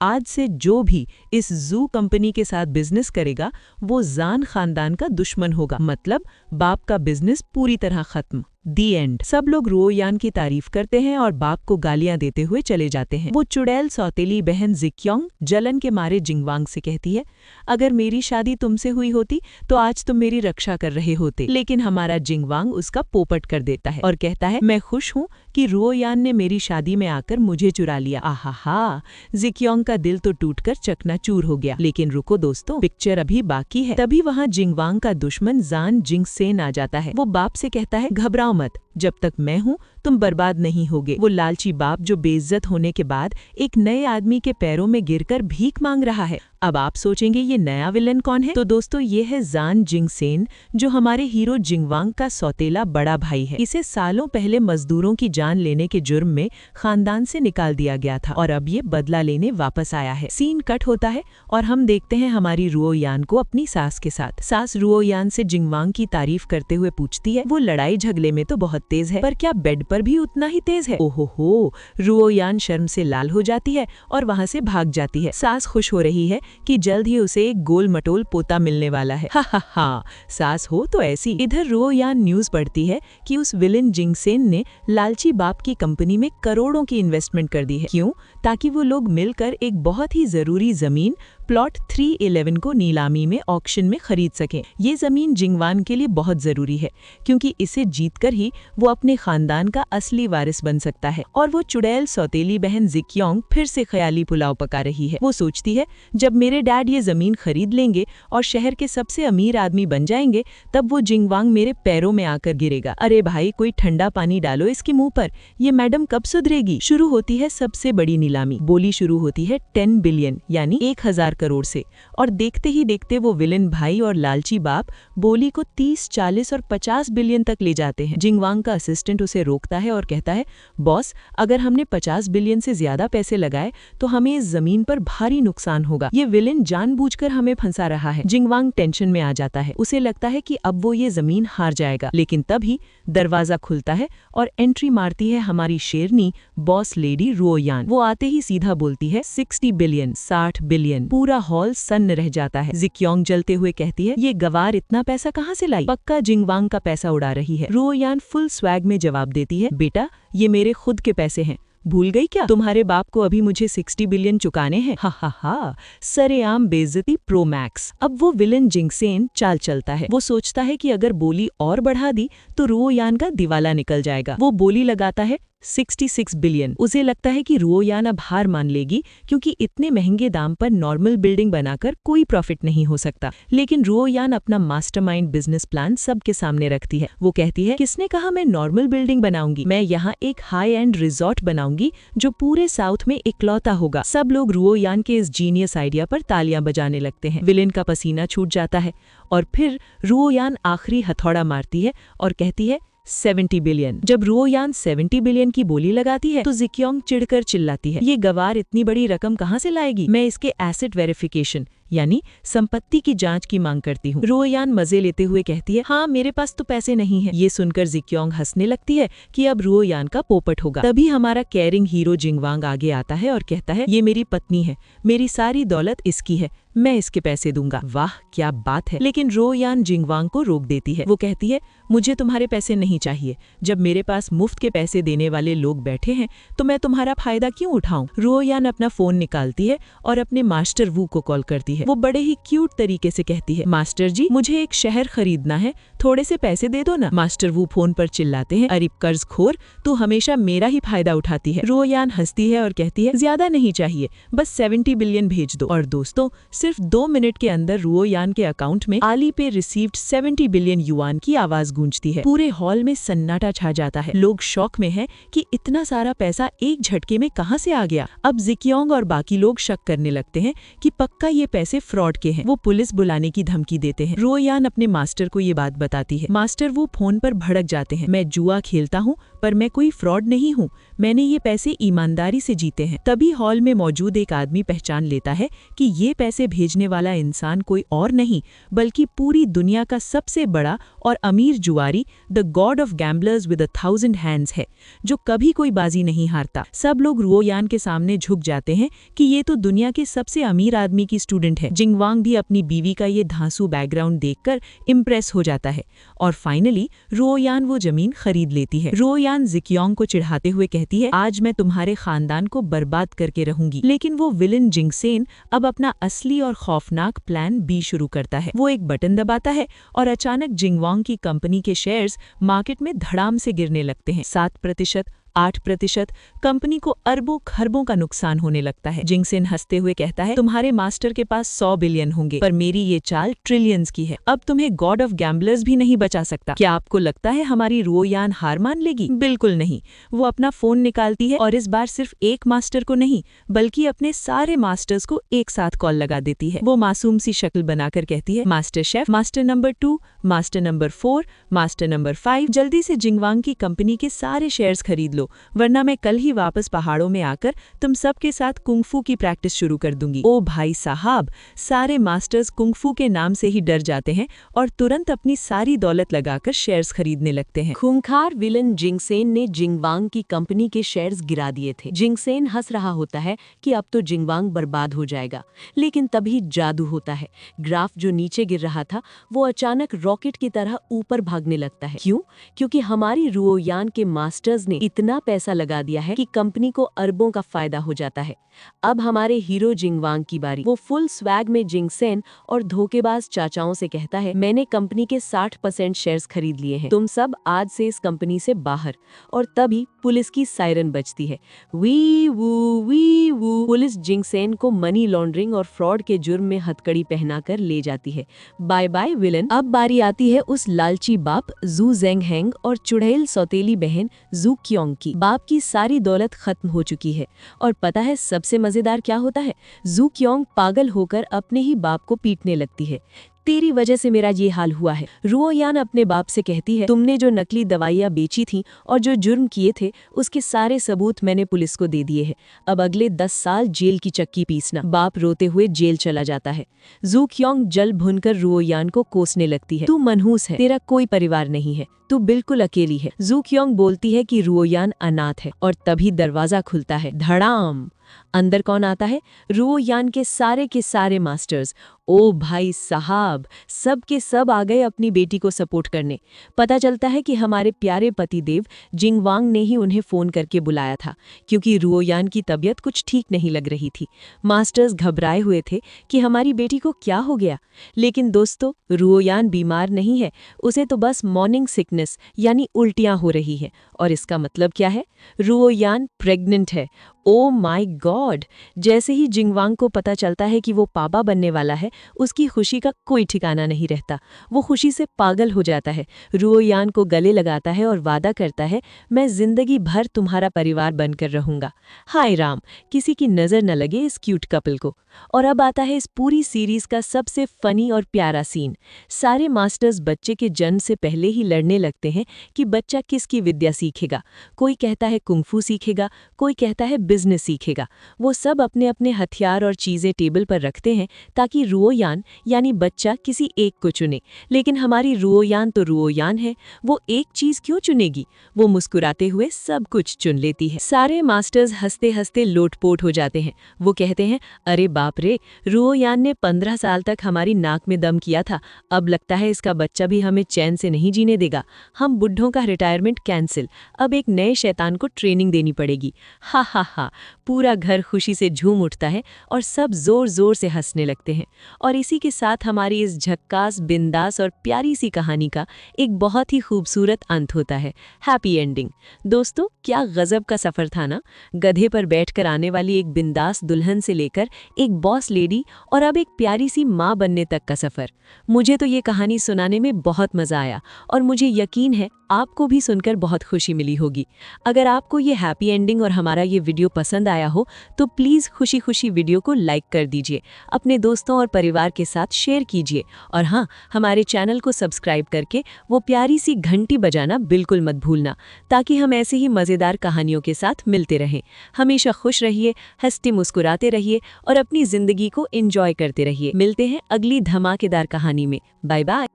आज से जो भी इस जू कंपनी के साथ बिजनेस करेगा वो जान खानदान का दुश्मन होगा। मतलब बाप का बिजनेस पूरी तरह खत्म। दी एंड। सब लोग रोयान की तारीफ करते हैं और बाप को गालियां देते हुए चले जाते हैं। वो चुड़ैल सौतेली बहन जिक्योंग जलन के मारे जिंगवांग से कहती है, अगर मेरी शादी तुमसे हुई होती तो आज तुम मेरी रक्षा कर रहे होते। लेकिन हमारा जिंगवांग उसका पोपट कर देता है और कहता है, मैं खुश हूँ कि रोयान ने मेरी शादी में आकर मुझे चुरा लिया। आहा, जिक्योंग का दिल तो टूटकर चकनाचूर हो गया। लेकिन रुको दोस्तों, पिक्चर अभी बाकी है। तभी वहाँ जिंगवांग का दुश्मन जान जिंगसेन आ जाता है। वो बाप से कहता है, घबराओ मत, जब तक मैं हूँ तुम बर्बाद नहीं होगे। वो लालची बाप जो बेइज्जत होने के बाद एक नए आदमी के पैरों में गिरकर भीख मांग रहा है। अब आप सोचेंगे ये नया विलन कौन है? तो दोस्तों ये है जान जिंगसेन, जो हमारे हीरो जिंगवांग का सौतेला बड़ा भाई है। इसे सालों पहले मजदूरों की जान लेने के जुर्म में खानदान से निकाल दिया गया था और अब ये बदला लेने वापस आया है। सीन कट होता है और हम देखते हैं हमारी रुओयान को अपनी सास के साथ। सास रुओयान से जिंगवांग की तारीफ करते हुए पूछती है, वो लड़ाई झगड़े में तो बहुत बहुत तेज है, पर क्या बेड पर भी उतना ही तेज है? ओहो, रुओयान शर्म से लाल हो जाती है और वहाँ से भाग जाती है। सास खुश हो रही है कि जल्द ही उसे एक गोल मटोल पोता मिलने वाला है। हा, सास हो तो ऐसी। इधर रुओयान न्यूज पढ़ती है कि उस विलेन जिंगसेन ने लालची बाप की कंपनी में करोड़ों की इन्वेस्टमेंट कर दी है। क्यों? ताकि वो लोग मिलकर एक बहुत ही जरूरी जमीन प्लॉट 311 को नीलामी में ऑक्शन में खरीद सकें। ये जमीन जिंगवान के लिए बहुत जरूरी है, क्योंकि इसे जीतकर ही वो अपने खानदान का असली वारिस बन सकता है। और वो चुड़ैल सौतेली बहन जिक्योंग फिर से ख्याली पुलाव पका रही है। वो सोचती है, जब मेरे डैड ये जमीन खरीद लेंगे और शहर के सबसे अमीर आदमी बन जाएंगे, तब वो जिंगवांग मेरे पैरों में आकर गिरेगा। अरे भाई, कोई ठंडा पानी डालो इसके मुंह पर, ये मैडम कब सुधरेगी? शुरू होती है सबसे बड़ी नीलामी। बोली शुरू होती है 10 बिलियन यानी 1000 करोड़ से, और देखते ही देखते वो विलेन भाई और लालची बाप बोली को 30, 40 और 50 बिलियन तक ले जाते हैं। जिंगवांग का असिस्टेंट उसे रोकता है और कहता है, बॉस, अगर हमने 50 बिलियन से ज्यादा पैसे लगाए तो हमें इस जमीन पर भारी नुकसान होगा। ये विलेन जानबूझकर हमें फंसा रहा है। जिंगवांग टेंशन में आ जाता है। उसे लगता है कि अब वो ये जमीन हार जाएगा, लेकिन तभी दरवाजा खुलता है और एंट्री मारती है हमारी शेरनी बॉस लेडी रुओयान। वो आते ही सीधा बोलती है 60 बिलियन, 60 बिलियन। पूरा हॉल सन्न रह जाता है। जिक्योंग जलते हुए कहती है, ये गवार इतना पैसा कहाँ से लाई? पक्का जिंगवांग का पैसा उड़ा रही है। रुओयान फुल स्वैग में जवाब देती है, बेटा, ये मेरे खुद के पैसे हैं, भूल गई क्या? तुम्हारे बाप को अभी मुझे 60 बिलियन चुकाने हैं। हा, सरेआम बेइज्जती प्रो मैक्स। अब वो विलेन जिंगसेन चाल चलता है। वो सोचता है कि अगर बोली और बढ़ा दी तो रुओयान का दिवाला निकल जाएगा। वो बोली लगाता है 66 बिलियन। उसे लगता है कि रुओयान अब हार मान लेगी, क्योंकि इतने महंगे दाम पर नॉर्मल बिल्डिंग बनाकर कोई प्रॉफिट नहीं हो सकता। लेकिन रुओयान अपना मास्टरमाइंड बिजनेस प्लान सबके सामने रखती है। वो कहती है, किसने कहा मैं नॉर्मल बिल्डिंग बनाऊंगी? मैं यहाँ एक हाई एंड रिजॉर्ट बनाऊंगी जो पूरे साउथ में इकलौता होगा। सब लोग रुओयान के इस जीनियस आइडिया पर तालियां बजाने लगते हैं। विलेन का पसीना छूट जाता है और फिर रुओयान आखिरी हथौड़ा मारती है और कहती है 70 बिलियन। जब रुओयान 70 बिलियन की बोली लगाती है तो जिक्योंग चिढ़कर चिल्लाती है, ये गवार इतनी बड़ी रकम कहाँ से लाएगी? मैं इसके एसेट वेरिफिकेशन यानी संपत्ति की जांच की मांग करती हूँ। रुओयान मजे लेते हुए कहती है, हाँ, मेरे पास तो पैसे नहीं है। ये सुनकर जिक्योंग हंसने लगती है कि अब रुओयान का पोपट होगा। तभी हमारा केयरिंग हीरो जिंगवांग आगे आता है और कहता है, ये मेरी पत्नी है, मेरी सारी दौलत इसकी है, मैं इसके पैसे दूंगा। वाह, क्या बात है। लेकिन रुओयान जिंगवांग को रोक देती है। वो कहती है, मुझे तुम्हारे पैसे नहीं चाहिए। जब मेरे पास मुफ्त के पैसे देने वाले लोग बैठे हैं तो मैं तुम्हारा फायदा क्यों उठाऊं? रुओयान अपना फोन निकालती है और अपने मास्टर वू को कॉल करती है। वो बड़े ही क्यूट तरीके से कहती है, मास्टर जी, मुझे एक शहर खरीदना है, थोड़े से पैसे दे दो ना। मास्टर वू फोन पर चिल्लाते हैं, अरे कर्जखोर, तू हमेशा मेरा ही फायदा उठाती है। रुओयान हंसती है और कहती है, ज्यादा नहीं चाहिए, बस 70 बिलियन भेज दो। और दोस्तों, सिर्फ 2 मिनट के अंदर रुओयान के अकाउंट में आली पे रिसीव्ड 70 बिलियन युआन की आवाज गूंजती है। पूरे हॉल में सन्नाटा छा जाता है। लोग शौक में हैं कि इतना सारा पैसा एक झटके में कहां से आ गया। अब जिक्योंग और बाकी लोग शक करने लगते हैं कि पक्का ये पैसे फ्रॉड के हैं। वो पुलिस बुलाने की धमकी देते हैं। रुओयान अपने मास्टर को ये बात बताती है। मास्टर वो फोन पर भड़क जाते हैं, मैं जुआ खेलता हूँ, पर मैं कोई फ्रॉड नहीं हूँ, मैंने ये पैसे ईमानदारी से जीते हैं। तभी हॉल में मौजूद एक आदमी पहचान लेता है कि ये पैसे भेजने वाला इंसान कोई और नहीं बल्कि पूरी दुनिया का सबसे बड़ा और अमीर जुआरी the God of gamblers with 1000 hands है, जो कभी कोई बाजी नहीं हारता। सब लोग रुओयान के सामने झुक जाते हैं कि ये तो दुनिया के सबसे अमीर आदमी की स्टूडेंट है। जिंगवांग भी अपनी बीवी का ये धांसू बैकग्राउंड देखकर इम्प्रेस हो जाता है और फाइनली रुओयान वो जमीन खरीद लेती है। रुओयान जिक्योंग को चिढ़ाते हुए कहती है, आज मैं तुम्हारे खानदान को बर्बाद करके रहूंगी। लेकिन वो विलेन जिंगसेन अब अपना असली और खौफनाक प्लान बी शुरू करता है। वो एक बटन दबाता है और अचानक जिंगवांग की कंपनी के शेयर्स मार्केट में धड़ाम से गिरने लगते हैं। 7%, 8%, कंपनी को अरबों खरबों का नुकसान होने लगता है। जिंगसेन हंसते हुए कहता है, तुम्हारे मास्टर के पास 100 बिलियन होंगे, पर मेरी ये चाल ट्रिलियंस की है। अब तुम्हें गॉड ऑफ गैम्बलर्स भी नहीं बचा सकता। क्या आपको लगता है हमारी रुओयान हार मान लेगी? बिल्कुल नहीं। वो अपना फोन निकालती है और इस बार सिर्फ एक मास्टर को नहीं बल्कि अपने सारे मास्टर्स को एक साथ कॉल लगा देती है। वो मासूम सी शक्ल बनाकर कहती है, master chef, master number 2, master number 4, master number 5, जल्दी से जिंगवांग की कंपनी के सारे शेयर्स खरीद लो। लो, वरना मैं कल ही वापस पहाड़ों में आकर तुम सबके साथ कुंगफू की प्रैक्टिस शुरू कर दूंगी। ओ भाई साहब, सारे मास्टर्स कुंगफू के नाम से ही डर जाते हैं और तुरंत अपनी सारी दौलत लगाकर शेयर्स खरीदने लगते हैं। खूंखार विलन जिंगसेन ने जिंगवांग की कंपनी के शेयर्स गिरा दिए थे। जिंगसेन हंस रहा होता है कि अब तो जिंगवांग बर्बाद हो जाएगा, लेकिन तभी जादू होता है। ग्राफ जो नीचे गिर रहा था वो अचानक रॉकेट की तरह ऊपर भागने लगता है। क्यों? क्योंकि हमारी रुओयान के मास्टर्स ने इतना पैसा लगा दिया है कि कंपनी को अरबों का फायदा हो जाता है। अब हमारे हीरो जिंगवांग की बारी। वो फुल स्वैग में जिंगसेन और धोखेबाज चाचाओं से कहता है, मैंने कंपनी के 60% शेयर्स खरीद लिए हैं, तुम सब आज से इस कंपनी से बाहर। और तभी पुलिस की सायरन बजती है। We Wu. पुलिस जिंगसेन को मनी लॉन्ड्रिंग और फ्रॉड के जुर्म में हथकड़ी पहनाकर ले जाती है। Bye bye villain. अब बारी आती है उस लालची बाप जू जेंगहेंग और चुड़ैल सौतेली बहन जू क्योंग की। बाप की सारी दौलत खत्म हो चुकी है और पता है सबसे मजेदार क्या होता है? जू क्योंग पागल होकर अपने ही बाप को पीटने लगती है। तेरी वजह से मेरा ये हाल हुआ है। रुओयान अपने बाप से कहती है, तुमने जो नकली दवाइयाँ बेची थीं और जो जुर्म किए थे उसके सारे सबूत मैंने पुलिस को दे दिए हैं। अब अगले 10 साल जेल की चक्की पीसना। बाप रोते हुए जेल चला जाता है। जू क्योंग जल भुनकर रुओयान को कोसने लगती है, तू मनहूस है, तेरा कोई परिवार नहीं है, तू बिल्कुल अकेली है। जू क्योंग बोलती है कि रुओयान अनाथ है और तभी दरवाजा खुलता है। धड़ाम! अंदर कौन आता है? रुओयान के सारे मास्टर्स। ओ भाई साहब, सब के सब आ गए अपनी बेटी को सपोर्ट करने। पता चलता है कि हमारे प्यारे पतिदेव जिंगवांग ने ही उन्हें फोन करके बुलाया था, क्योंकि रुओयान की तबीयत कुछ ठीक नहीं लग रही थी। मास्टर्स घबराए हुए थे कि हमारी बेटी को क्या हो गया। लेकिन दोस्तों, रुओयान बीमार नहीं है, उसे तो बस मॉर्निंग सिकनेस यानी उल्टियां हो रही है। और इसका मतलब क्या है? रुओयान प्रेग्नेंट है। Oh my God! जैसे ही जिंगवांग को पता चलता है कि वो पापा बनने वाला है, उसकी खुशी का कोई ठिकाना नहीं रहता। वो खुशी से पागल हो जाता है, रुओयान को गले लगाता है और वादा करता है, मैं जिंदगी भर तुम्हारा परिवार बनकर रहूंगा। हाय राम, किसी की नजर न लगे इस क्यूट कपल को। और अब आता है इस पूरी सीरीज का सबसे फनी और प्यारा सीन। सारे मास्टर्स बच्चे के जन्म से पहले ही लड़ने लगते हैं कि बच्चा किसकी विद्या सीखेगा। कोई कहता है कुंगफू सीखेगा, कोई कहता है बिजनेस सीखेगा। वो सब अपने अपने हथियार और चीजें टेबल पर रखते हैं ताकि रुओयान यानी बच्चा किसी एक को चुने। लेकिन हमारी रुओयान तो रुओयान है, वो एक चीज क्यों चुनेगी? वो मुस्कुराते हुए सब कुछ चुन लेती है। सारे मास्टर्स हंसते हंसते लोटपोट हो जाते हैं। वो कहते हैं, अरे बाप रे, रुओयान ने 15 साल तक हमारी नाक में दम किया था, अब लगता है इसका बच्चा भी हमें चैन से नहीं जीने देगा। हम बुढ़ों का रिटायरमेंट कैंसिल, अब एक नए शैतान को ट्रेनिंग देनी पड़ेगी। हा हा हा। पूरा घर खुशी से झूम उठता है और सब जोर जोर से हंसने लगते हैं। और इसी के साथ हमारी इस झक्कास, बिंदास और प्यारी सी कहानी का एक बहुत ही खूबसूरत अंत होता है। Happy ending. दोस्तों, क्या गजब का सफर था ना? गधे पर बैठकर आने वाली एक बिंदास दुल्हन से लेकर एक बॉस लेडी और अब एक प्यारी सी माँ बनने तक का सफर। मुझे तो ये कहानी सुनाने में बहुत मजा आया और मुझे यकीन है आपको भी सुनकर बहुत खुशी मिली होगी। अगर आपको ये हैप्पी एंडिंग और हमारा ये वीडियो पसंद आया हो तो प्लीज़ खुशी खुशी वीडियो को लाइक कर दीजिए, अपने दोस्तों और परिवार के साथ शेयर कीजिए और हाँ, हमारे चैनल को सब्सक्राइब करके वो प्यारी सी घंटी बजाना बिल्कुल मत भूलना, ताकि हम ऐसे ही मज़ेदार कहानियों के साथ मिलते रहें। हमेशा खुश रहिए, हंसते मुस्कुराते रहिए और अपनी ज़िंदगी को एंजॉय करते रहिए। मिलते हैं अगली धमाकेदार कहानी में। Bye bye.